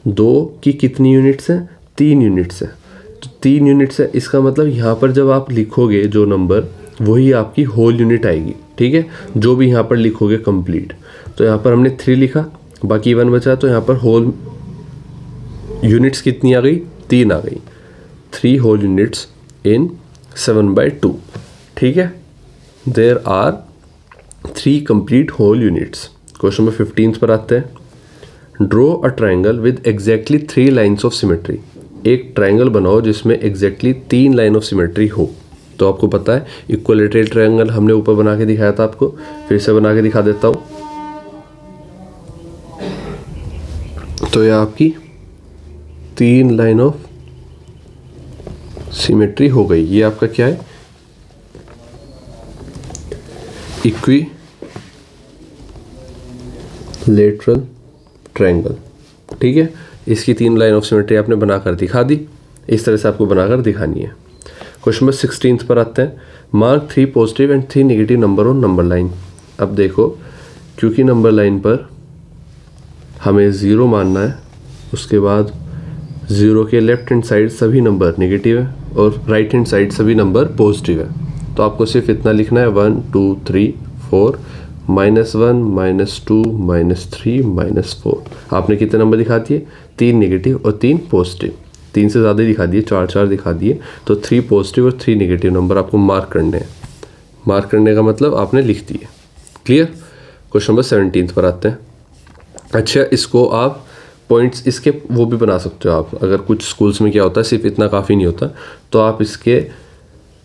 2 की कितनी यूनिट्स हैं? 3 यूनिट्स हैं। तो 3 यूनिट्स है, इसका मतलब यहाँ पर जब आप लिखोगे जो नंबर, वही आपकी होल यूनिट आएगी, ठीक है। जो भी यहाँ पर लिखोगे कंप्लीट, तो यहाँ पर हमने 3 लिखा, बाकी 1 बचा, तो यहाँ पर होल यूनिट्स कितनी आ गई? 3 आ गई। 3 होल यूनिट्स इन 7/2, ठीक है। There are 3 complete whole units. Question number 15 पर आते हैं। Draw a triangle with exactly 3 lines of symmetry. एक ट्राइंगल बनाओ जिसमें एग्जैक्टली 3 लाइन ऑफ सिमेट्री हो। तो आपको पता है इक्विलैटरल ट्राइंगल हमने ऊपर बना के दिखाया था, आपको फिर से बना के दिखा देता हूँ। तो ये आपकी 3 लाइन ऑफ सिमेट्री हो गई। ये आपका क्या है? इक्विलैटरल ट्रायंगल, ठीक है। इसकी 3 लाइन ऑफ सिमेट्री आपने बनाकर दिखा दी। इस तरह से आपको बनाकर दिखानी है। क्वेश्चन नंबर 16 पर आते हैं। Mark 3 positive and 3 negative number on number line. अब देखो, क्योंकि नंबर लाइन पर हमें 0 मानना है, उसके बाद 0 के लेफ्ट हैंड साइड सभी नंबर नेगेटिव है और राइट हैंड साइड सभी नंबर पॉजिटिव है। तो आपको सिर्फ इतना लिखना है 1 2 3 4 -1 -2 -3 -4। आपने कितने नंबर दिखा दिए? 3 नेगेटिव और 3 पॉजिटिव। 3 से ज़्यादा दिखा दिए, 4 दिखा दिए। तो 3 पॉजिटिव और 3 नेगेटिव नंबर आपको मार्क करने हैं। मार्क करने का मतलब आपने लिख दिए। क्लियर? क्वेश्चन नंबर 17 पर आते हैं। अच्छा, इसको आप पॉइंट्स इसके वो भी बना सकते हो आप। अगर कुछ स्कूल्स में क्या होता है, सिर्फ इतना काफ़ी नहीं होता, तो आप इसके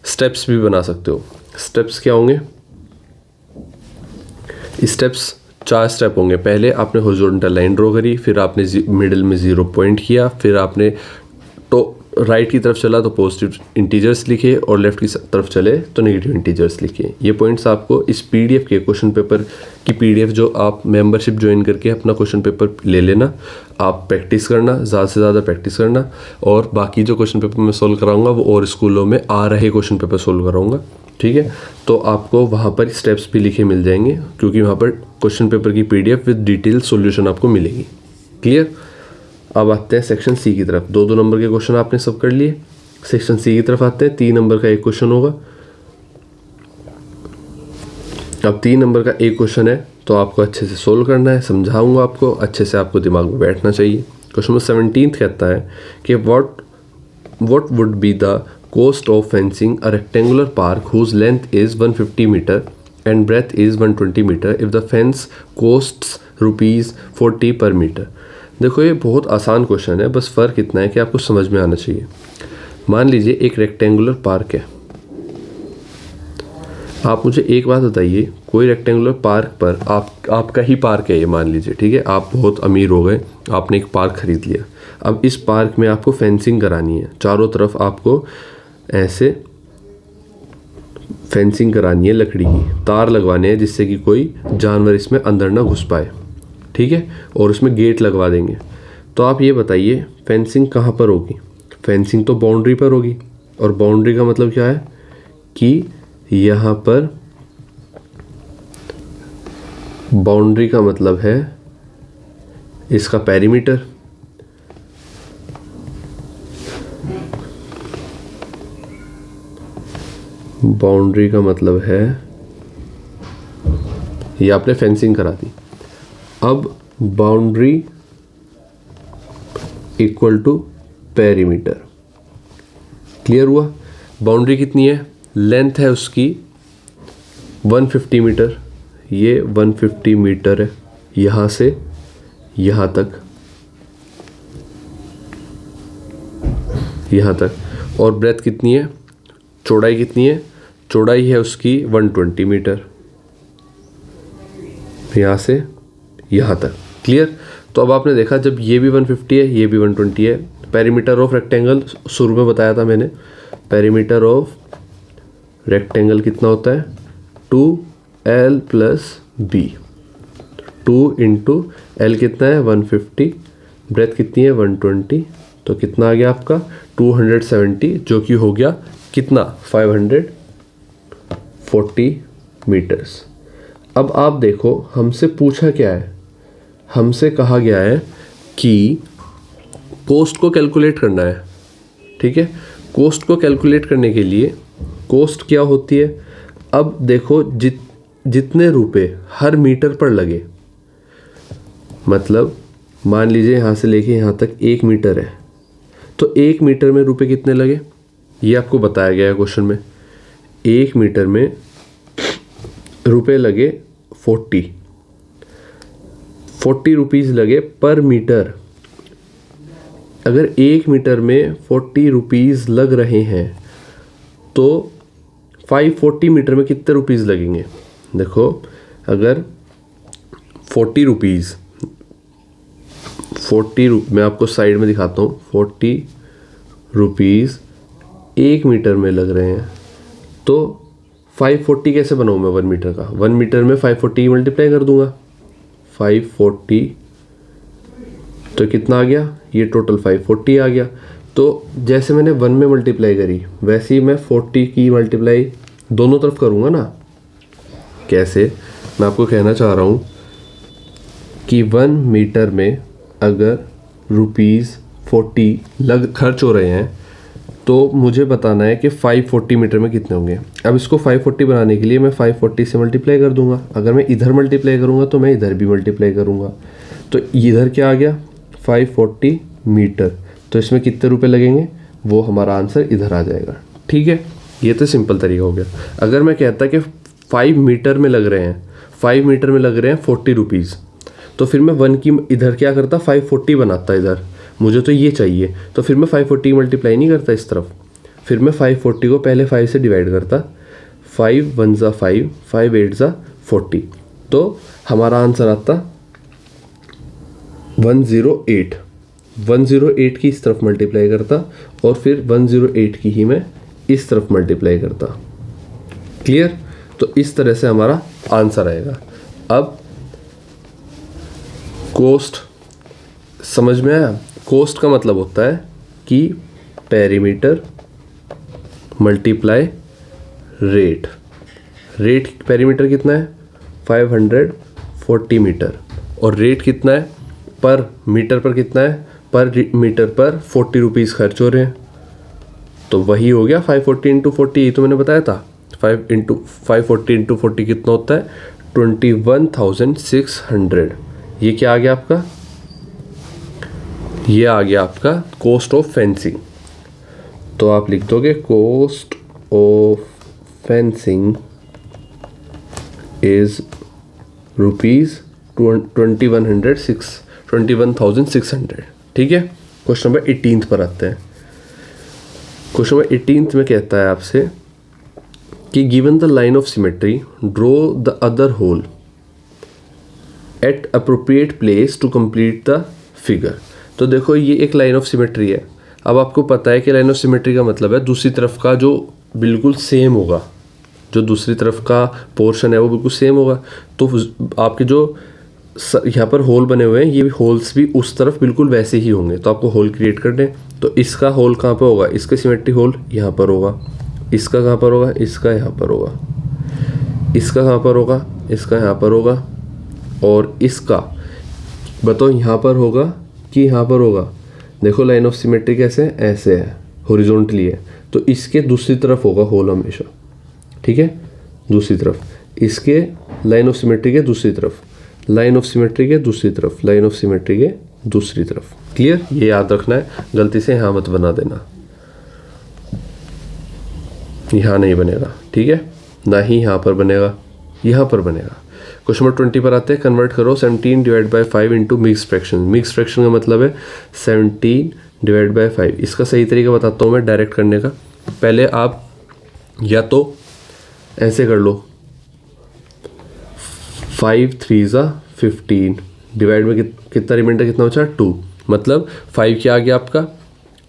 स्टेप्स भी बना सकते हो। स्टेप्स क्या होंगे? स्टेप्स 4 स्टेप होंगे। पहले आपने हॉरिजॉन्टल लाइन ड्रॉ करी, फिर आपने मिडिल में 0 पॉइंट किया, फिर आपने राइट की तरफ चला तो पॉजिटिव इंटीजर्स लिखे और लेफ्ट की तरफ चले तो नेगेटिव इंटीजर्स लिखे। ये पॉइंट्स आपको इस पीडीएफ के क्वेश्चन पेपर की पीडीएफ जो आप मेंबरशिप ज्वाइन करके अपना क्वेश्चन पेपर ले लेना, आप प्रैक्टिस करना, ज़्यादा से ज़्यादा प्रैक्टिस करना, और बाकी जो क्वेश्चन पेपर मैं सोल्व कराऊंगा वो और स्कूलों में आ रहे क्वेश्चन पेपर सोल्व कराऊंगा, ठीक है। तो आपको वहाँ पर स्टेप्स भी लिखे मिल जाएंगे, क्योंकि वहाँ पर क्वेश्चन पेपर की पीडीएफ विद डिटेल सॉल्यूशन आपको मिलेगी। क्लियर। अब आते हैं सेक्शन सी की तरफ। 2-2 नंबर के क्वेश्चन आपने सब कर लिए। सेक्शन सी की तरफ आते हैं। 3 नंबर का एक क्वेश्चन होगा। अब 3 नंबर का एक क्वेश्चन है तो आपको अच्छे से सोल्व करना है, समझाऊंगा आपको, अच्छे से आपको दिमाग में बैठना चाहिए। क्वेश्चन नंबर 17 कहता है कि what would be the cost of fencing a rectangular park whose length is 150 metre and breadth is 120 metre if the fence costs ₹40 per metre. देखो ये बहुत आसान क्वेश्चन है, बस फ़र्क इतना है कि आपको समझ में आना चाहिए। मान लीजिए एक रेक्टेंगुलर पार्क है। आप मुझे एक बात बताइए, कोई रेक्टेंगुलर पार्क पर आपका ही पार्क है ये, मान लीजिए, ठीक है, आप बहुत अमीर हो गए, आपने एक पार्क खरीद लिया। अब इस पार्क में आपको फेंसिंग करानी है, चारों तरफ आपको ऐसे फेंसिंग करानी है, लकड़ी की तार लगवाने हैं जिससे कि कोई जानवर इसमें अंदर ना घुस पाए, ठीक है, और उसमें गेट लगवा देंगे। तो आप ये बताइए फेंसिंग कहाँ पर होगी? फेंसिंग तो बाउंड्री पर होगी, और बाउंड्री का मतलब क्या है कि यहाँ पर बाउंड्री का मतलब है इसका पेरीमीटर। बाउंड्री का मतलब है ये आपने फेंसिंग करा दी। अब boundary equal to perimeter, clear हुआ? बाउंड्री कितनी है? लेंथ है उसकी 150 मीटर, ये 150 मीटर है यहाँ से यहाँ तक, यहाँ तक। और ब्रेथ कितनी है, चौड़ाई कितनी है? चौड़ाई है उसकी 120 मीटर, यहाँ से यहाँ तक, क्लियर? तो अब आपने देखा जब ये भी 150 है, ये भी 120 है। पेरीमीटर ऑफ रेक्टेंगल शुरू में बताया था मैंने, पेरीमीटर ऑफ रेक्टेंगल कितना होता है? 2l + b। 2 × l कितना है? 150। ब्रेथ कितनी है? 120। तो कितना आ गया आपका? 270, जो कि हो गया कितना? 540 मीटर्स। अब आप देखो हमसे पूछा क्या है? हमसे कहा गया है कि कोस्ट को कैलकुलेट करना है, ठीक है। कोस्ट को कैलकुलेट करने के लिए कोस्ट क्या होती है? अब देखो जितने रुपए हर मीटर पर लगे, मतलब मान लीजिए यहाँ से लेके यहाँ तक 1 मीटर है, तो 1 मीटर में रुपए कितने लगे ये आपको बताया गया है क्वेश्चन में। 1 मीटर में रुपए लगे 40 रुपीज़ लगे पर मीटर। अगर 1 मीटर में 40 रुपीज़ लग रहे हैं तो 540 मीटर में कितने रुपीज़ लगेंगे? देखो अगर 40 रुपीज़, मैं आपको साइड में दिखाता हूँ, 40 रुपीज़ 1 मीटर में लग रहे हैं, तो 540 कैसे बनाऊँ मैं 1 मीटर का? 1 मीटर में 540 मल्टीप्लाई कर दूंगा, 540 तो कितना आ गया? ये टोटल 540 आ गया। तो जैसे मैंने 1 में मल्टीप्लाई करी वैसे ही मैं 40 की मल्टीप्लाई दोनों तरफ करूँगा ना। कैसे? मैं आपको कहना चाह रहा हूँ कि 1 मीटर में अगर ₹40 खर्च हो रहे हैं तो मुझे बताना है कि 540 मीटर में कितने होंगे। अब इसको 540 बनाने के लिए मैं 540 से मल्टीप्लाई कर दूंगा। अगर मैं इधर मल्टीप्लाई करूंगा तो मैं इधर भी मल्टीप्लाई करूंगा, तो इधर क्या आ गया? 540 मीटर। तो इसमें कितने रुपए लगेंगे वो हमारा आंसर इधर आ जाएगा, ठीक है। ये तो सिंपल तरीका हो गया। अगर मैं कहता कि 5 मीटर में लग रहे हैं, 5 मीटर में लग रहे हैं 40 रुपीज़, तो फिर मैं 1 की इधर क्या करता? 540 बनाता इधर, मुझे तो ये चाहिए, तो फिर मैं 540 मल्टीप्लाई नहीं करता इस तरफ, फिर मैं 540 को पहले 5 से डिवाइड करता। 5 1 ज़ा 5, 5 8 ज़ा 40, तो हमारा आंसर आता 108। 108 की इस तरफ मल्टीप्लाई करता और फिर 108 की ही मैं इस तरफ मल्टीप्लाई करता। क्लियर? तो इस तरह से हमारा आंसर आएगा। अब कोस्ट समझ में आया? कोस्ट का मतलब होता है कि perimeter multiply rate. Rate perimeter कितना है? 540 मीटर। और रेट कितना है? पर मीटर पर कितना है? पर मीटर पर 40 रुपीज़ खर्च हो रहे हैं। तो वही हो गया 540 इंटू 40, यही तो मैंने बताया था। 540 इंटू 40 कितना होता है? 21,600। ये क्या आ गया आपका? ये आ गया आपका कॉस्ट ऑफ फेंसिंग। तो आप लिख दोगे कॉस्ट ऑफ फेंसिंग इज ₹21,600। ठीक है। क्वेश्चन नंबर 18 पर आते हैं। क्वेश्चन नंबर 18 में कहता है आपसे कि given the line of symmetry draw the other hole at appropriate place to complete the figure. तो देखो ये एक लाइन ऑफ सिमेट्री है। अब आपको पता है कि लाइन ऑफ सिमेट्री का मतलब है दूसरी तरफ का जो बिल्कुल सेम होगा, जो दूसरी तरफ का पोर्शन है वो बिल्कुल सेम होगा। तो आपके जो यहाँ पर होल बने हुए हैं, ये होल्स भी उस तरफ बिल्कुल वैसे ही होंगे। तो आपको होल क्रिएट करने, तो इसका होल कहाँ पर होगा? इसका सिमेट्री होल यहाँ पर होगा। इसका कहाँ पर होगा? इसका यहाँ पर होगा। इसका कहाँ पर होगा? इसका यहाँ पर होगा। और इसका बताओ यहाँ पर होगा कि यहाँ पर होगा? देखो लाइन ऑफ सिमेट्री कैसे है? ऐसे है, हॉरिजॉन्टली है। तो इसके दूसरी तरफ होगा होल हमेशा। ठीक है, दूसरी तरफ। इसके लाइन ऑफ सिमेट्री के दूसरी तरफ, लाइन ऑफ सिमेट्री के दूसरी तरफ, लाइन ऑफ सिमेट्री के दूसरी तरफ। क्लियर? ये याद रखना है, गलती से यहाँ मत बना देना। यहाँ नहीं बनेगा, ठीक है, ना ही यहाँ पर बनेगा, यहाँ पर बनेगा। क्वेश्चन नंबर 20 पर आते हैं। कन्वर्ट करो 17 divide by 5 into mix fraction. Mix fraction का मतलब है 17 डिवाइड बाई 5। इसका सही तरीका बताता हूँ मैं डायरेक्ट करने का। पहले आप या तो ऐसे कर लो, 5 3 ज़ा 15 डिवाइड में कितना रिमाइंडर कितना बचा? 2। मतलब 5 क्या आ गया आपका?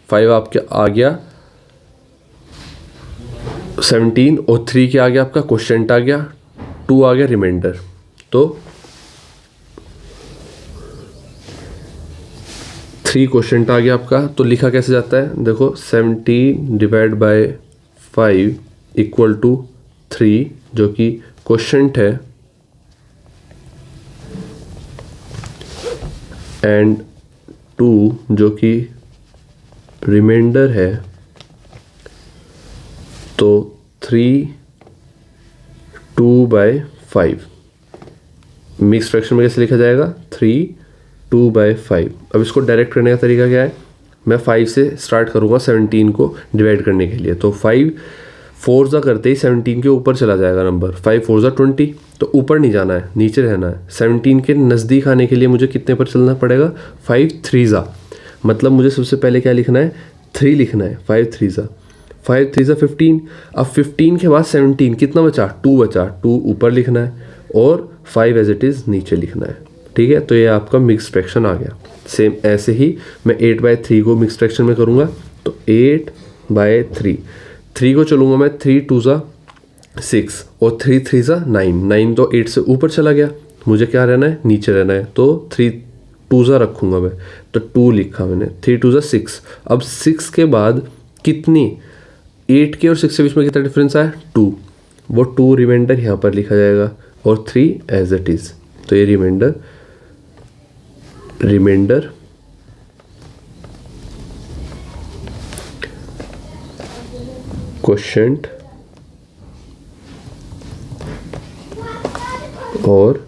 5 आपके आ गया 17 और 3 क्या आ गया आपका? क्वोशिएंट आ गया, 2 आ गया रिमाइंडर। तो 3 क्वोशिएंट आ गया आपका। तो लिखा कैसे जाता है? देखो 17 डिवाइड बाय 5 इक्वल टू 3 जो कि क्वोशिएंट है एंड 2 जो कि रिमाइंडर है। तो 3 2/5 मिक्स फ्रैक्शन में कैसे लिखा जाएगा? 3 2/5। अब इसको डायरेक्ट करने का तरीका क्या है? मैं 5 से स्टार्ट करूँगा 17 को डिवाइड करने के लिए। तो 5 4 ज़ा करते ही 17 के ऊपर चला जाएगा नंबर। 5 4 ज़ा 20। तो ऊपर नहीं जाना है, नीचे रहना है। 17 के नज़दीक आने के लिए मुझे कितने पर चलना पड़ेगा? 5 3 ज़ा। मतलब मुझे सबसे पहले क्या लिखना है? 3 लिखना है। 5 3 ज़ा 5 3 ज़ा 15। अब 15 के बाद 17 कितना बचा? 2 बचा। 2 ऊपर लिखना है और 5 एज इट इज़ नीचे लिखना है। ठीक है, तो ये आपका मिक्स फ्रैक्शन आ गया। सेम ऐसे ही मैं 8/3 को मिक्स फ्रैक्शन में करूँगा। तो 8/3, 3 को चलूँगा मैं, 3 2 ज़ा 6 और 3 3 ज़ा 9। 9 तो 8 से ऊपर चला गया, मुझे क्या रहना है? नीचे रहना है। तो 3 2 ज़ा रखूँगा मैं, तो 2 लिखा मैंने। 3 2 ज़ा 6। अब 6 के बाद कितनी? 8 के और 6 के बीच में कितना डिफरेंस आया? 2। वो 2 रिमाइंडर यहाँ पर लिखा जाएगा और 3 एज इट इज़। तो ये रिमाइंडर क्वोशिएंट और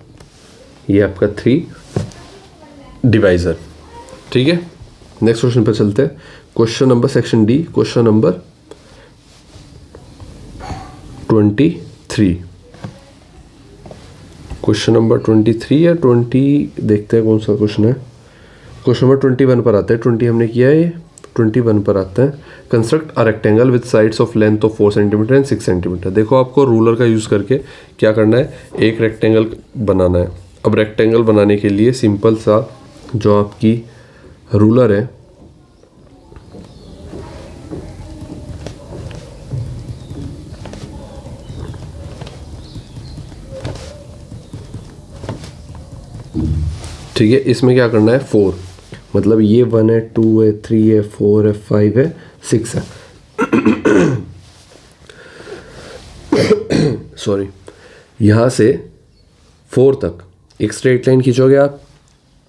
ये आपका 3 डिवाइजर। ठीक है, नेक्स्ट क्वेश्चन पर चलते हैं। Question number section D, question number 23। Question number 23 या 20 देखते हैं कौन सा क्वेश्चन है। क्वेश्चन नंबर 21 पर आता है। 20 हमने किया है, ये 21 पर आता है। Construct a rectangle with sides of length of 4 centimetre and 6 centimetre. देखो आपको रूलर का यूज़ करके क्या करना है? एक रेक्टेंगल बनाना है। अब रेक्टेंगल बनाने के लिए सिंपल सा जो आपकी रूलर है, ठीक है, इसमें क्या करना है 4, मतलब ये 1 है, 2 है, 3 है, 4 है, 5 है, 6 है सॉरी, यहाँ से 4 तक एक स्ट्रेट लाइन खींचोगे आप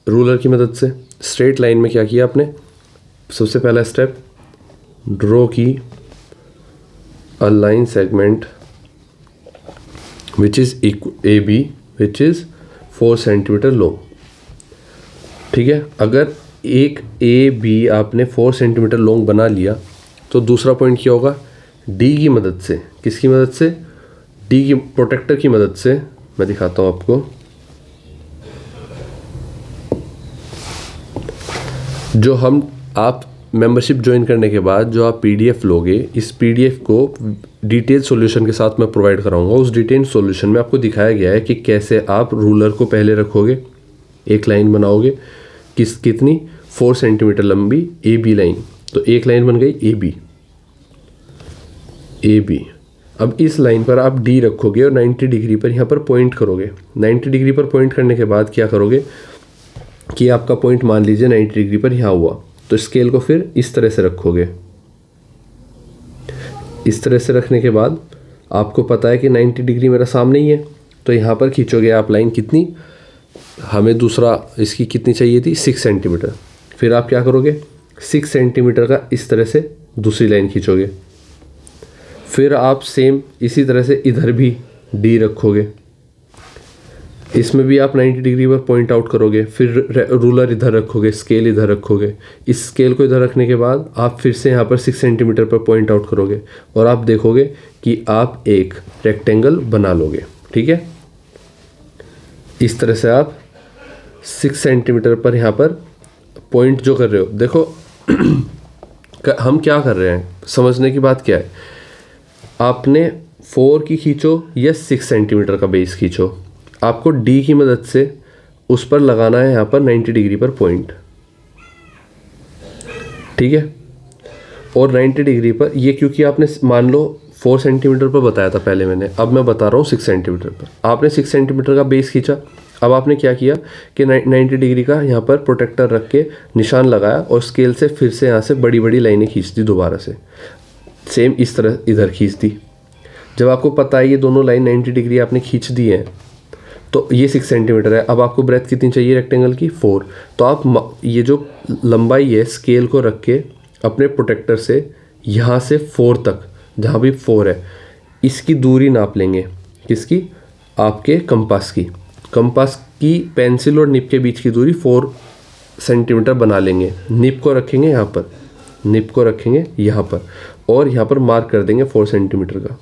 रूलर की मदद से। स्ट्रेट लाइन में क्या किया आपने, सबसे पहला स्टेप, ड्रॉ की a line segment which is A B which is 4 centimetre long, ठीक है। अगर एक ए बी आपने 4 सेंटीमीटर लॉन्ग बना लिया तो दूसरा पॉइंट क्या होगा, डी की मदद से, किसकी मदद से, डी की प्रोटेक्टर की मदद से, मैं दिखाता हूँ आपको, जो आप मेंबरशिप ज्वाइन करने के बाद जो आप पीडीएफ लोगे, इस पीडीएफ को डिटेल सॉल्यूशन के साथ मैं प्रोवाइड कराऊंगा। उस डिटेल सॉल्यूशन में आपको दिखाया गया है कि कैसे आप रूलर को पहले रखोगे, एक लाइन बनाओगे कितनी 4 सेंटीमीटर लंबी ए बी लाइन, तो एक लाइन बन गई ए बी। अब इस लाइन पर आप डी रखोगे और 90 डिग्री पर यहाँ पर पॉइंट करोगे। 90 डिग्री पर पॉइंट करने के बाद क्या करोगे कि आपका पॉइंट मान लीजिए 90 डिग्री पर यहाँ हुआ, तो स्केल को फिर इस तरह से रखोगे। इस तरह से रखने के बाद आपको पता है कि 90 डिग्री मेरा सामने ही है, तो यहाँ पर खींचोगे आप लाइन कितनी, हमें दूसरा इसकी कितनी चाहिए थी 6 सेंटीमीटर। फिर आप क्या करोगे 6 सेंटीमीटर का इस तरह से दूसरी लाइन खींचोगे। फिर आप सेम इसी तरह से इधर भी डी रखोगे, इसमें भी आप 90 डिग्री पर पॉइंट आउट करोगे। फिर रूलर इधर रखोगे, स्केल इधर रखोगे। इस स्केल को इधर रखने के बाद आप फिर से यहाँ पर 6 सेंटीमीटर पर पॉइंट आउट करोगे और आप देखोगे कि आप एक रेक्टेंगल बना लोगे, ठीक है। इस तरह से आप 6 सेंटीमीटर पर यहाँ पर पॉइंट जो कर रहे हो, देखो हम क्या कर रहे हैं, समझने की बात क्या है, आपने 4 की खींचो या 6 सेंटीमीटर का बेस खींचो, आपको डी की मदद से उस पर लगाना है यहाँ पर 90 डिग्री पर पॉइंट, ठीक है। और 90 डिग्री पर ये, क्योंकि आपने मान लो 4 सेंटीमीटर पर बताया था पहले मैंने, अब मैं बता रहा हूँ 6 सेंटीमीटर पर। आपने 6 सेंटीमीटर का बेस खींचा, अब आपने क्या किया कि 90 डिग्री का यहाँ पर प्रोटेक्टर रख के निशान लगाया और स्केल से फिर से यहाँ से बड़ी बड़ी लाइनें खींच दी दोबारा से, सेम इस तरह इधर खींच दी। जब आपको पता है ये दोनों लाइन 90 डिग्री आपने खींच दी है, तो ये 6 सेंटीमीटर है। अब आपको ब्रेथ कितनी चाहिए रेक्टेंगल की 4, तो आप ये जो लंबाई है स्केल को रख के अपने प्रोटेक्टर से यहाँ से 4 तक, जहाँ भी 4 है, इसकी दूरी नाप लेंगे, किसकी, आपके कंपास की पेंसिल और निप के बीच की दूरी 4 सेंटीमीटर बना लेंगे। निप को रखेंगे यहाँ पर, निप को रखेंगे यहाँ पर और यहाँ पर मार्क कर देंगे 4 सेंटीमीटर का,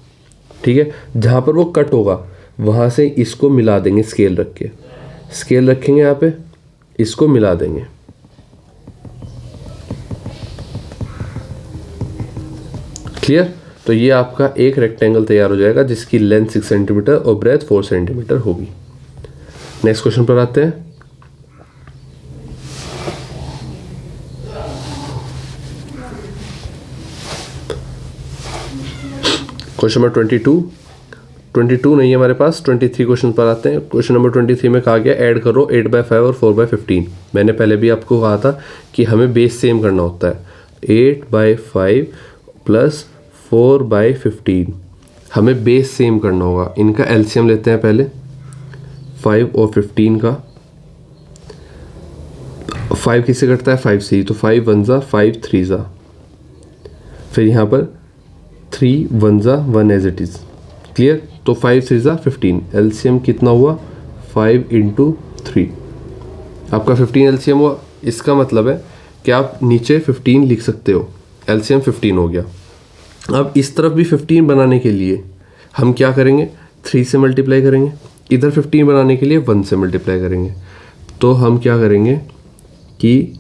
ठीक है। जहाँ पर वो कट होगा वहाँ से इसको मिला देंगे, स्केल रख के, स्केल रखेंगे यहाँ पे, इसको मिला देंगे, क्लियर। तो ये आपका एक रेक्टेंगल तैयार हो जाएगा जिसकी लेंथ 6 सेंटीमीटर और ब्रेथ 4 सेंटीमीटर होगी। नेक्स्ट क्वेश्चन पर आते हैं। क्वेश्चन नंबर 22 नहीं है हमारे पास, 23 क्वेश्चन पर आते हैं। क्वेश्चन नंबर 23 में कहा गया ऐड करो 8/5 और 4/15। मैंने पहले भी आपको कहा था कि हमें बेस सेम करना होता है। 8/5 प्लस 4/15 हमें बेस सेम करना होगा। इनका एलसीएम लेते हैं पहले, 5 और 15 का। 5 किससे कटता है, 5 से ही, तो 5 1 जा 5 3 जा, फिर यहाँ पर 3 1 जा 1 एज इट इज़, क्लियर। तो 5 3 जा 15, एलसीएम कितना हुआ 5 × 3, आपका 15 एलसीएम हुआ। इसका मतलब है कि आप नीचे 15 लिख सकते हो, एलसीएम 15 हो गया। अब इस तरफ भी 15 बनाने के लिए हम क्या करेंगे, 3 से मल्टीप्लाई करेंगे। इधर 15 बनाने के लिए 1 से मल्टीप्लाई करेंगे। तो हम क्या करेंगे कि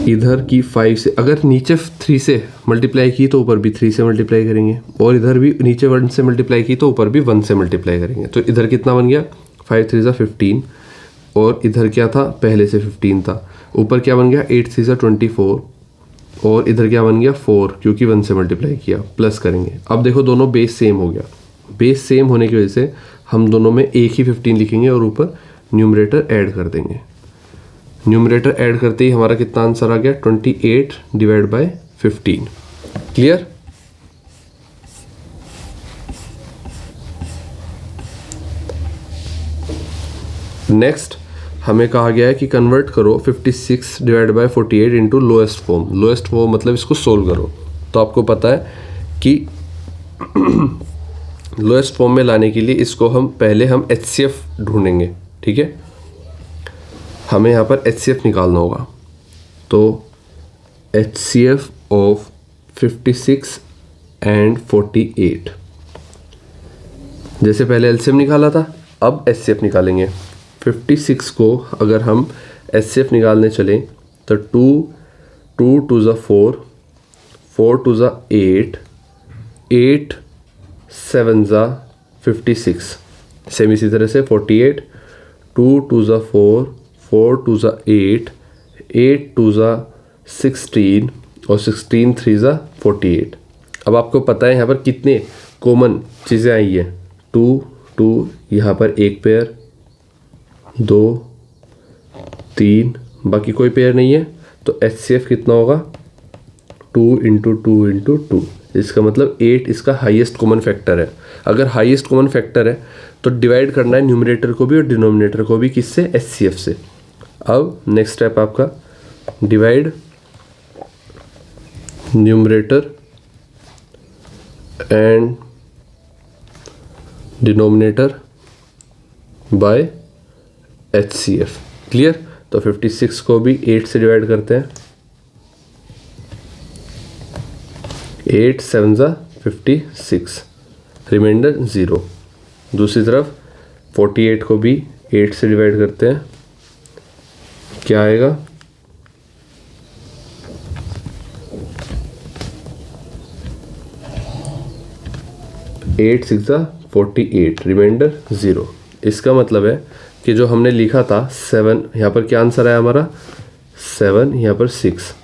इधर की 5 से, अगर नीचे 3 से मल्टीप्लाई की तो ऊपर भी 3 से मल्टीप्लाई करेंगे, और इधर भी नीचे 1 से मल्टीप्लाई की तो ऊपर भी 1 से मल्टीप्लाई करेंगे। तो इधर कितना बन गया, 5 3 जा 15 और इधर क्या था, पहले से 15 था। ऊपर क्या बन गया, 8 3 सा 24, और इधर क्या बन गया 4, क्योंकि 1 से मल्टीप्लाई किया, प्लस करेंगे। अब देखो दोनों बेस सेम हो गया। बेस सेम होने की वजह से हम दोनों में एक ही 15 लिखेंगे और ऊपर न्यूमरेटर ऐड कर देंगे। न्यूमरेटर ऐड करते ही हमारा कितना आंसर आ गया, 28 डिवाइड बाय 15। क्लियर? नेक्स्ट हमें कहा गया है कि कन्वर्ट करो 56 divide by 48 into lowest form. Lowest form मतलब इसको सोल्व करो। तो आपको पता है कि लोएस्ट फॉर्म में लाने के लिए इसको हम HCF ढूंढेंगे। ठीक है, हमें यहाँ पर HCF निकालना होगा। तो HCF ऑफ 56 एंड 48, जैसे पहले LCM निकाला था, अब HCF निकालेंगे। 56 को अगर हम HCF निकालने चलें तो 2 2 ज़ा 4, 4 2 ज़ा 8, 8 7 ज़ा 56। सेम इसी तरह से 48, 2 2 ज़ा 4, 4 2 ज़ा 8, 8 2 ज़ा 16 और 16 3 ज़ा 48। अब आपको पता है यहाँ पर कितने कॉमन चीज़ें आई है, 2 2, यहाँ पर एक पेयर, 2 3, बाकी कोई पेयर नहीं है। तो HCF कितना होगा, 2 इंटू 2 इंटू 2। इसका मतलब 8 इसका हाईएस्ट कॉमन फैक्टर है। अगर हाईएस्ट कॉमन फैक्टर है तो डिवाइड करना है न्यूमरेटर को भी और डिनोमिनेटर को भी, किससे, HCF से। अब नेक्स्ट स्टेप आपका, divide numerator and denominator by HCF। Clear? तो 56 को भी 8 से डिवाइड करते हैं, 8 7 ज़ा 56, रिमाइंडर 0। दूसरी तरफ 48 को भी 8 से डिवाइड करते हैं, क्या आएगा, 8 6 ज़ा 48, रिमाइंडर 0। इसका मतलब है कि जो हमने लिखा था 7, यहाँ पर क्या आंसर आया हमारा, 7, यहाँ पर 6।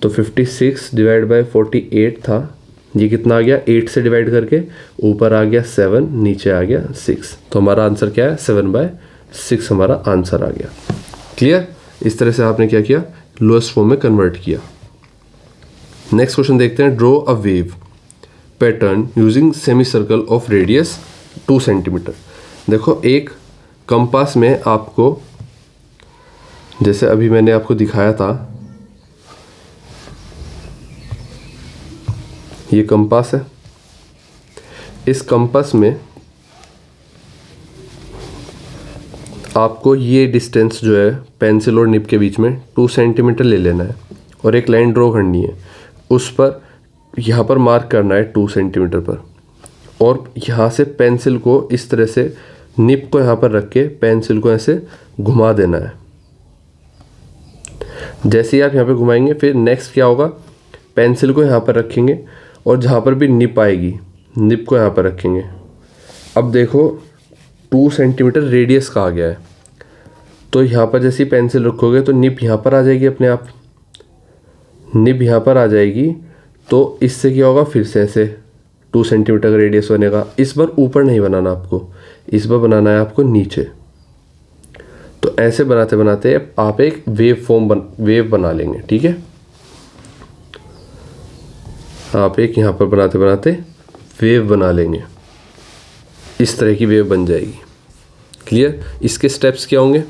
तो 56 डिवाइड बाय 48 था, ये कितना आ गया, 8 से डिवाइड करके ऊपर आ गया 7, नीचे आ गया 6। तो हमारा आंसर क्या है, 7/6 हमारा आंसर आ गया। क्लियर? इस तरह से आपने क्या किया, लोएस्ट फॉर्म में कन्वर्ट किया। नेक्स्ट क्वेश्चन देखते हैं, draw a wave pattern using semi circle of radius 2 centimetre. देखो एक कंपास में आपको, जैसे अभी मैंने आपको दिखाया था, ये कंपास है। इस कंपास में आपको ये डिस्टेंस जो है पेंसिल और निब के बीच में 2 सेंटीमीटर ले लेना है और एक लाइन ड्रॉ करनी है। उस पर यहाँ पर मार्क करना है 2 सेंटीमीटर पर, और यहाँ से पेंसिल को इस तरह से निब को यहाँ पर रख के पेंसिल को ऐसे घुमा देना है। जैसे ही आप यहाँ पे घुमाएंगे, फिर नेक्स्ट क्या होगा, पेंसिल को यहाँ पर रखेंगे और जहाँ पर भी निब आएगी, निब को यहाँ पर रखेंगे। अब देखो 2 सेंटीमीटर रेडियस का आ गया है, तो यहाँ पर जैसे ही पेंसिल रखोगे तो निब यहाँ पर आ जाएगी, अपने आप निब यहाँ पर आ जाएगी। तो इससे क्या होगा, फिर से ऐसे 2 सेंटीमीटर का रेडियस बनेगा। इस बार ऊपर नहीं बनाना आपको, इस बार बनाना है आपको नीचे। तो ऐसे बनाते बनाते आप एक वेव बना लेंगे। ठीक है, आप एक यहाँ पर बनाते बनाते वेव बना लेंगे, इस तरह की वेव बन जाएगी। क्लियर? इसके स्टेप्स क्या होंगे,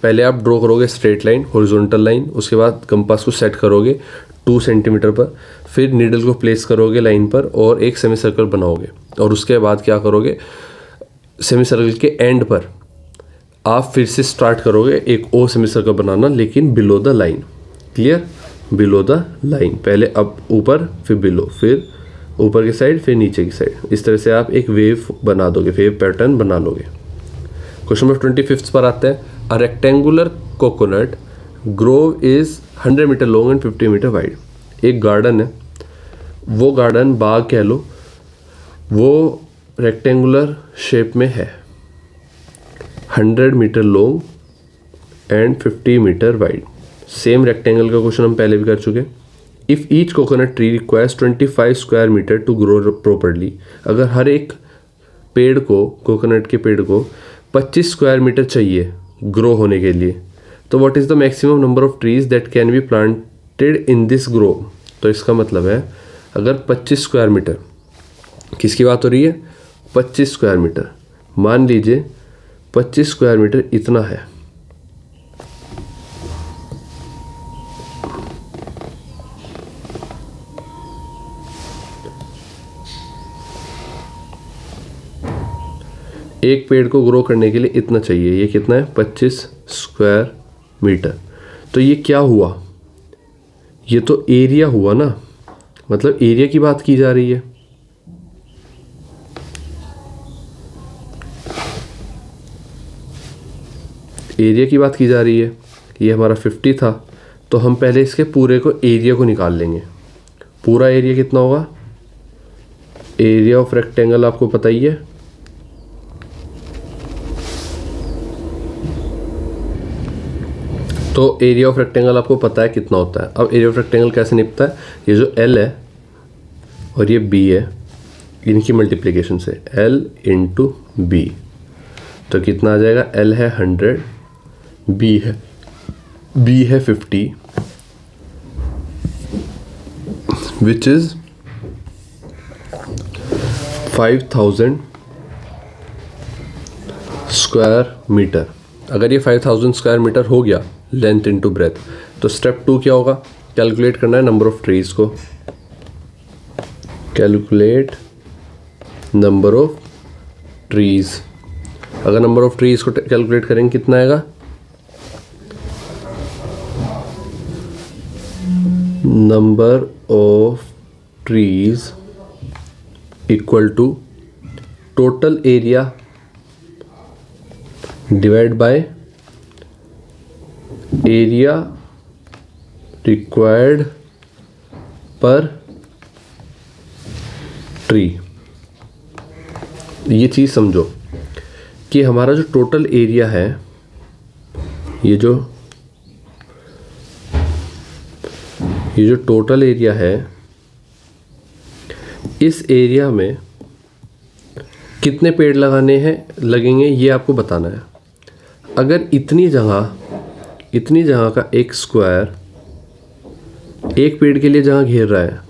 पहले आप ड्रॉ करोगे स्ट्रेट लाइन, हॉरिजॉन्टल लाइन, उसके बाद कंपास को सेट करोगे 2 सेंटीमीटर पर, फिर नीडल को प्लेस करोगे लाइन पर और एक सेमी सर्कल बनाओगे। और उसके बाद क्या करोगे, सेमी सर्कल के एंड पर आप फिर से स्टार्ट करोगे एक और सेमी सर्कल बनाना, लेकिन below the line. Clear? Below the line, पहले अब ऊपर फिर बिलो, फिर ऊपर की साइड फिर नीचे की साइड। इस तरह से आप एक वेव बना दोगे, वेव पैटर्न बना लोगे। क्वेश्चन नंबर 25 पर आते हैं। A rectangular coconut grove is 100 metre long and 50 metre wide. एक गार्डन है, वो गार्डन बाग कह लो, वो रेक्टेंगुलर शेप में है, 100 metre long and 50 metre wide. Same rectangle का क्वेश्चन हम पहले भी कर चुके। If each coconut tree requires 25 square metre to grow properly, अगर हर एक पेड़ को, कोकोनट के पेड़ को 25 स्क्वायर मीटर चाहिए ग्रो होने के लिए, तो what is the maximum number of trees that can be planted in this grow. तो इसका मतलब है अगर 25 स्क्वायर मीटर, किसकी बात हो रही है, 25 स्क्वायर मीटर, मान लीजिए 25 स्क्वायर मीटर इतना है, एक पेड़ को ग्रो करने के लिए इतना चाहिए, ये कितना है, 25 स्क्वायर मीटर। तो ये क्या हुआ, ये तो एरिया हुआ ना, मतलब एरिया की बात की जा रही है। एरिया की बात की जा रही है, ये हमारा 50 था, तो हम पहले इसके पूरे को, एरिया को निकाल लेंगे। पूरा एरिया कितना होगा, एरिया ऑफ रेक्टेंगल आपको पता ही है, तो एरिया ऑफ रेक्टेंगल आपको पता है कितना होता है। अब एरिया ऑफ रेक्टेंगल कैसे निपटता है, ये जो L है और ये B है, इनकी मल्टीप्लिकेशन से L इंटू B, तो कितना आ जाएगा, L है 100, B है 50, विच इज 5000 स्क्वायर मीटर। अगर ये 5000 स्क्वायर मीटर हो गया लेंथ इनटू ब्रेथ, तो स्टेप 2 क्या होगा, कैलकुलेट करना है नंबर ऑफ ट्रीज को। Calculate number of trees. अगर नंबर ऑफ ट्रीज को कैलकुलेट करेंगे कितना आएगा, number of trees equal to total area divide by area required per tree. ये चीज़ समझो कि हमारा जो टोटल एरिया है, ये जो टोटल एरिया है, इस एरिया में कितने पेड़ लगेंगे ये आपको बताना है। अगर इतनी जगह का एक स्क्वायर एक पेड़ के लिए जहाँ घेर रहा है,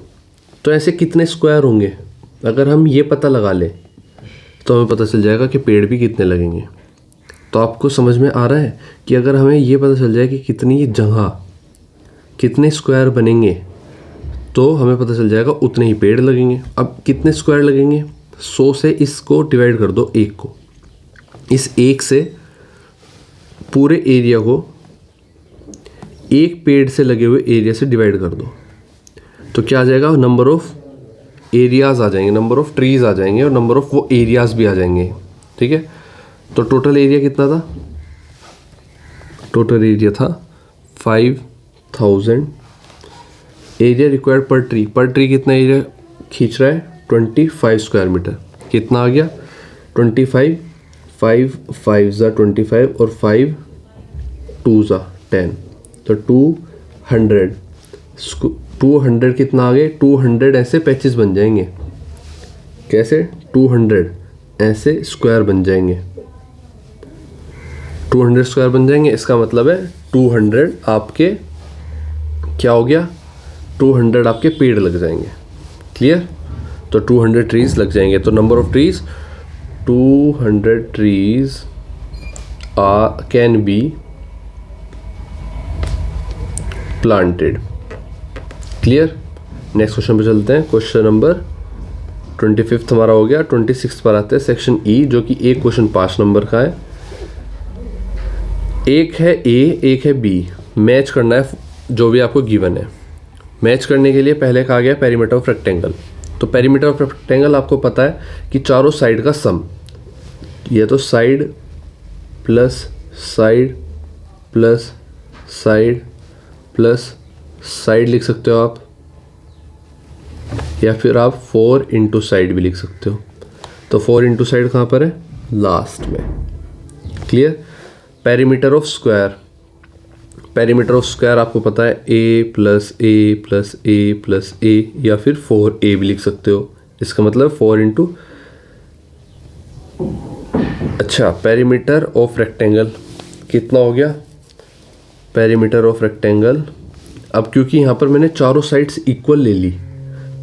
तो ऐसे कितने स्क्वायर होंगे, अगर हम ये पता लगा लें तो हमें पता चल जाएगा कि पेड़ भी कितने लगेंगे। तो आपको समझ में आ रहा है कि अगर हमें ये पता चल जाए कि कितनी जगह कितने स्क्वायर बनेंगे, तो हमें पता चल जाएगा उतने ही पेड़ लगेंगे। अब कितने स्क्वायर लगेंगे, 100 से इसको डिवाइड कर दो, एक को, इस एक से पूरे एरिया को एक पेड़ से लगे हुए एरिया से डिवाइड कर दो, तो क्या आ जाएगा, नंबर ऑफ एरियाज़ आ जाएंगे, नंबर ऑफ ट्रीज़ आ जाएंगे और नंबर ऑफ वो एरियाज़ भी आ जाएंगे। ठीक है, तो टोटल एरिया कितना था, टोटल एरिया था 5000। एरिया रिक्वायर्ड पर ट्री कितना एरिया खींच रहा है, 25 स्क्वायर मीटर। कितना आ गया, 25, 5 5 ज़ा 25 और 5 2 ज़ा 10, तो 200 कितना आ गए, 200 ऐसे पैचेस बन जाएंगे। कैसे, 200 ऐसे स्क्वायर बन जाएंगे, 200 स्क्वायर बन जाएंगे। इसका मतलब है 200 आपके क्या हो गया, 200 आपके पेड़ लग जाएंगे। क्लियर, तो 200 ट्रीज लग जाएंगे। तो number of trees 200 trees can be planted. Clear, next question पे चलते हैं। क्वेश्चन नंबर 25 हमारा हो गया। 26 पर आते हैं, सेक्शन ई, जो कि एक क्वेश्चन 5 नंबर का है। एक है ए, एक है बी, मैच करना है जो भी आपको गिवन है। मैच करने के लिए पहले कहा गया पेरीमीटर ऑफ रेक्टेंगल। तो पेरीमीटर ऑफ रेक्टेंगल आपको पता है कि चारों साइड का सम, ये तो side plus side plus side plus side लिख सकते हो आप, या फिर आप 4 इंटू साइड भी लिख सकते हो। तो 4 इंटू साइड कहाँ पर है, लास्ट में। Clear, perimeter of square, perimeter of square आपको पता है a plus A plus A plus A या फिर 4a भी लिख सकते हो, इसका मतलब 4 इंटू। अच्छा, पेरीमीटर ऑफ रेक्टेंगल कितना हो गया? पेरीमीटर ऑफ रेक्टेंगल, अब क्योंकि यहाँ पर मैंने चारों साइड्स इक्वल ले ली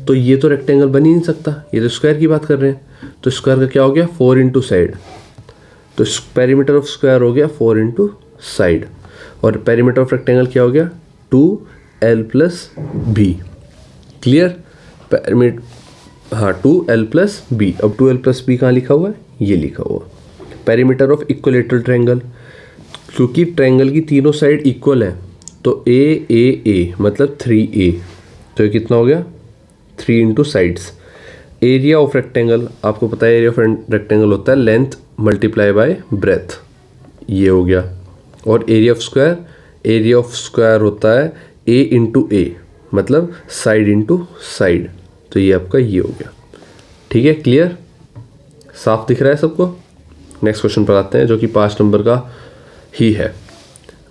तो ये तो रेक्टेंगल बन ही नहीं सकता, ये तो स्क्वायर की बात कर रहे हैं। तो स्क्वायर का क्या हो गया? 4 इंटू साइड, तो पेरीमीटर ऑफ स्क्वायर हो गया 4 इंटू साइड। और पेरीमीटर ऑफ रेक्टेंगल क्या हो गया? 2l plus B. क्लियर? हाँ, 2l प्लस बी। अब 2l प्लस बी कहाँ लिखा हुआ है? ये लिखा हुआ। पेरीमीटर ऑफ इक्विलेटरल ट्रायंगल, क्योंकि ट्रायंगल की तीनों साइड इक्वल है तो ए मतलब 3a, तो ये कितना हो गया? 3 into sides. Area of rectangle, आपको पता है एरिया ऑफ रेक्टेंगल होता है लेंथ मल्टीप्लाई बाय ब्रेथ, ये हो गया। और एरिया ऑफ स्क्वायर होता है a इंटू ए, मतलब साइड इंटू साइड, तो ये आपका ये हो गया। ठीक है, क्लियर? साफ दिख रहा है सबको? नेक्स्ट क्वेश्चन पर आते हैं जो कि 5 नंबर का ही है।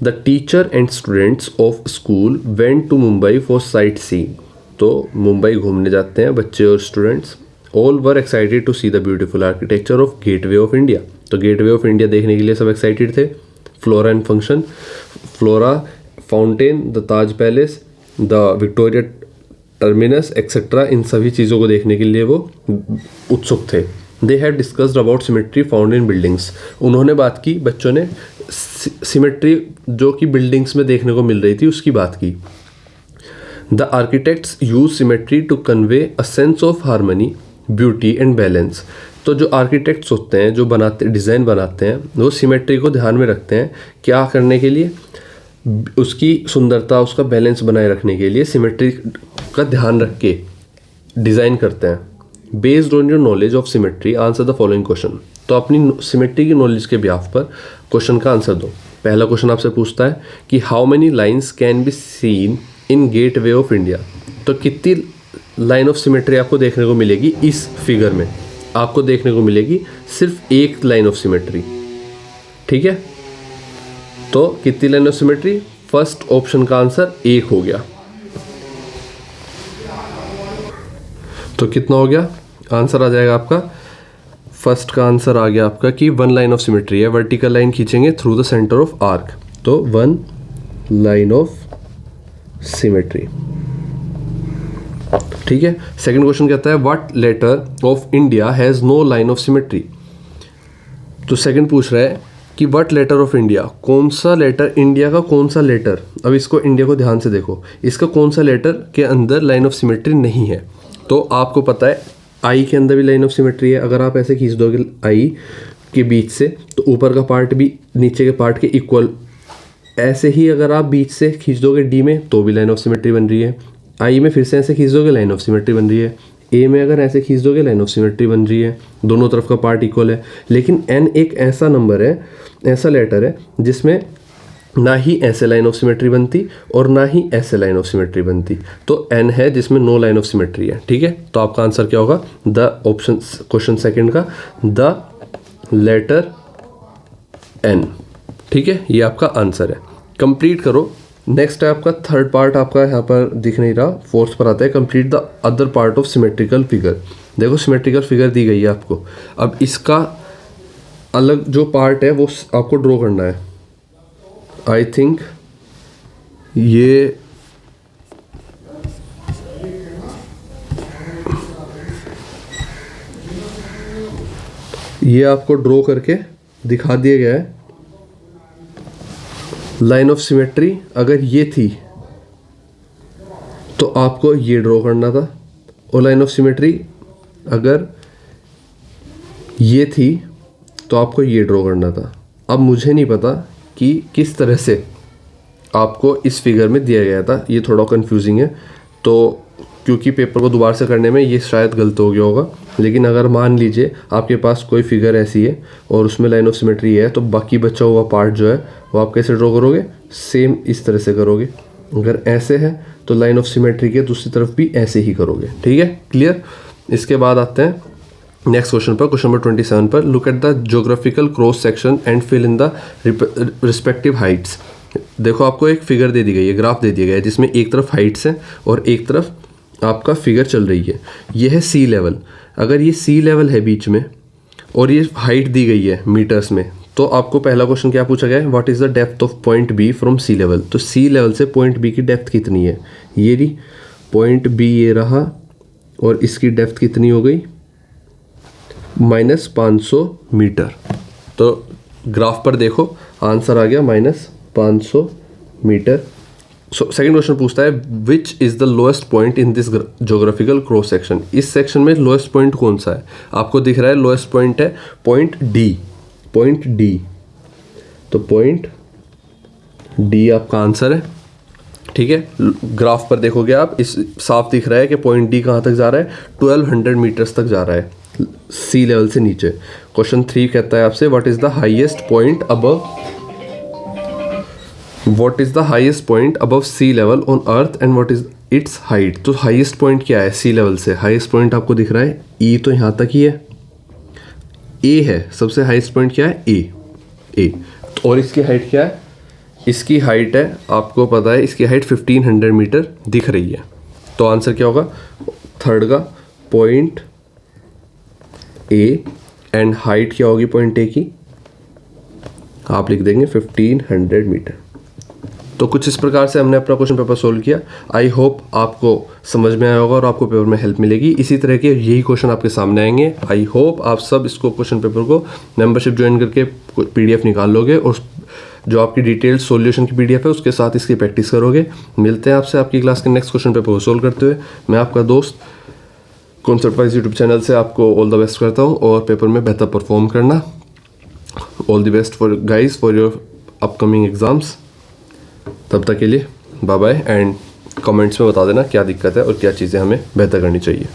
The teacher and students of school went to Mumbai for sightseeing. तो मुंबई घूमने जाते हैं बच्चे और students. All were excited to see the beautiful architecture of Gateway of India. तो गेटवे ऑफ इंडिया देखने के लिए सब एक्साइटेड थे। Flora and function, Flora Fountain, the Taj Palace, the Victoria Terminus etcetera, इन सभी चीज़ों को देखने के लिए वो उत्सुक थे। They have discussed about symmetry found in buildings. उन्होंने बात की, बच्चों ने सिमेट्री जो कि बिल्डिंग्स में देखने को मिल रही थी उसकी बात की। The architects use symmetry to convey a sense of harmony, beauty and balance. तो जो आर्किटेक्ट्स होते हैं, जो डिज़ाइन बनाते हैं, वो सिमेट्री को ध्यान में रखते हैं। क्या करने के लिए? उसकी सुंदरता, उसका बैलेंस बनाए रखने के लिए सिमेट्री का ध्यान रख के डिज़ाइन करते हैं। Based on your knowledge of symmetry answer the following question. तो अपनी सिमेट्री की नॉलेज के बिहाफ पर क्वेश्चन का आंसर दो। पहला क्वेश्चन आपसे पूछता है कि how many lines can be seen in gateway of India. तो कितनी लाइन ऑफ सिमेट्री आपको देखने को मिलेगी इस फिगर में? आपको देखने को मिलेगी सिर्फ एक लाइन ऑफ सिमेट्री। ठीक है, तो कितनी line of symmetry? First option का आंसर 1 हो गया। तो कितना हो गया? आंसर आ जाएगा आपका, फर्स्ट का आंसर आ गया आपका कि 1 लाइन ऑफ सिमेट्री है। वर्टिकल लाइन खींचेंगे through the centre of arc, तो 1 लाइन ऑफ सिमेट्री। ठीक है। सेकंड क्वेश्चन कहता है what letter of India has no line of symmetry. तो सेकंड पूछ रहा है कि व्हाट लेटर ऑफ इंडिया, कौन सा लेटर, इंडिया का कौन सा लेटर। अब इसको इंडिया को ध्यान से देखो, इसका कौन सा लेटर के अंदर लाइन ऑफ सिमेट्री नहीं है। तो आपको पता है आई के अंदर भी लाइन ऑफ सिमेट्री है। अगर आप ऐसे खींच दोगे आई के बीच से तो ऊपर का पार्ट भी नीचे के पार्ट के इक्वल, ऐसे ही अगर आप बीच से खींच दोगे डी में तो भी लाइन ऑफ सिमेट्री बन रही है। आई में फिर से ऐसे खींच दोगे लाइन ऑफ सिमेट्री बन रही है। ए में अगर ऐसे खींच दोगे लाइन ऑफ सिमेट्री बन रही है, दोनों तरफ का पार्ट इक्वल है। लेकिन एन एक ऐसा नंबर है, ऐसा लेटर है जिसमें ना ही ऐसे लाइन ऑफ सिमेट्री बनती और ना ही ऐसे लाइन ऑफ सिमेट्री बनती। तो एन है जिसमें नो लाइन ऑफ सिमेट्री है। ठीक है, तो आपका आंसर क्या होगा? द ऑप्शन, क्वेश्चन सेकंड का द लेटर एन। ठीक है, ये आपका आंसर है। कंप्लीट करो। नेक्स्ट है आपका थर्ड पार्ट, आपका यहाँ पर दिख नहीं रहा, फोर्थ पर आता है complete the other part of symmetrical figure. देखो सिमेट्रिकल फिगर दी गई है आपको, अब इसका अलग जो पार्ट है वो आपको ड्रॉ करना है। आई थिंक ये आपको ड्रॉ करके दिखा दिया गया है। लाइन ऑफ सिमेट्री अगर ये थी तो आपको ये ड्रॉ करना था, और लाइन ऑफ सिमेट्री अगर ये थी तो आपको ये ड्रॉ करना था। अब मुझे नहीं पता कि किस तरह से आपको इस फिगर में दिया गया था, ये थोड़ा कंफ्यूजिंग है। तो क्योंकि पेपर को दोबारा से करने में ये शायद गलत हो गया होगा, लेकिन अगर मान लीजिए आपके पास कोई फिगर ऐसी है और उसमें लाइन ऑफ सिमेट्री है, तो बाकी बचा हुआ पार्ट जो है वो आप कैसे ड्रॉ करोगे? सेम इस तरह से करोगे। अगर ऐसे है तो लाइन ऑफ सिमेट्री के दूसरी तरफ भी ऐसे ही करोगे। ठीक है, क्लियर। इसके बाद आते हैं नेक्स्ट क्वेश्चन पर, क्वेश्चन नंबर 27 पर। Look at the geographical cross section and fill in the respective heights. देखो आपको एक फिगर दे दी गई है, ग्राफ दे दिया गया है जिसमें एक तरफ हाइट्स है और एक तरफ आपका फिगर चल रही है। ये है सी लेवल। अगर ये सी लेवल है बीच में और ये हाइट दी गई है मीटर्स में, तो आपको पहला क्वेश्चन क्या पूछा गया है, what is the depth of point B from sea level. तो सी लेवल से पॉइंट बी की डेप्थ कितनी है, ये रही पॉइंट बी ये रहा, और इसकी डेप्थ कितनी हो गई -500 मीटर। तो ग्राफ पर देखो आंसर आ गया -500 मीटर। सेकंड क्वेश्चन पूछता है which is the lowest point in this geographical cross section. इस सेक्शन में लोएस्ट पॉइंट कौन सा है, आपको दिख रहा है लोएस्ट पॉइंट है पॉइंट डी। तो पॉइंट डी आपका आंसर है, ठीक है। ग्राफ पर देखोगे आप, इस साफ दिख रहा है कि पॉइंट डी कहाँ तक जा रहा है, 1200 मीटर्स तक जा रहा है सी लेवल से नीचे। क्वेश्चन 3 कहता है आपसे what is the highest point above sea level on earth and what is its height. तो हाईएस्ट पॉइंट क्या है सी लेवल से, हाईएस्ट पॉइंट आपको दिख रहा है ई, तो यहाँ तक ही है, ए है सबसे हाईएस्ट पॉइंट क्या है, ए। और इसकी हाइट क्या है, इसकी हाइट है आपको पता है, इसकी हाइट 1500 मीटर दिख रही है। तो आंसर क्या होगा थर्ड का, पॉइंट ए एंड हाइट क्या होगी पॉइंट ए की, आप लिख देंगे 1500 मीटर। तो कुछ इस प्रकार से हमने अपना क्वेश्चन पेपर सोल्व किया। आई होप आपको समझ में आया होगा और आपको पेपर में हेल्प मिलेगी। इसी तरह के यही क्वेश्चन आपके सामने आएंगे। आई होप आप सब इसको क्वेश्चन पेपर को मेंबरशिप ज्वाइन करके PDF निकाल लोगे और जो आपकी डिटेल्ड सॉल्यूशन की PDF है उसके साथ इसकी प्रैक्टिस करोगे। मिलते हैं आपसे आपकी क्लास के नेक्स्ट क्वेश्चन पेपर को सोल्व करते हुए। मैं आपका दोस्त कॉन्सेप्ट वाइज यूट्यूब चैनल से आपको ऑल द बेस्ट करता हूँ और पेपर में बेहतर परफॉर्म करना। All the best for guys for your upcoming exams. तब तक के लिए बाय बाय, एंड कमेंट्स में बता देना क्या दिक्कत है और क्या चीज़ें हमें बेहतर करनी चाहिए।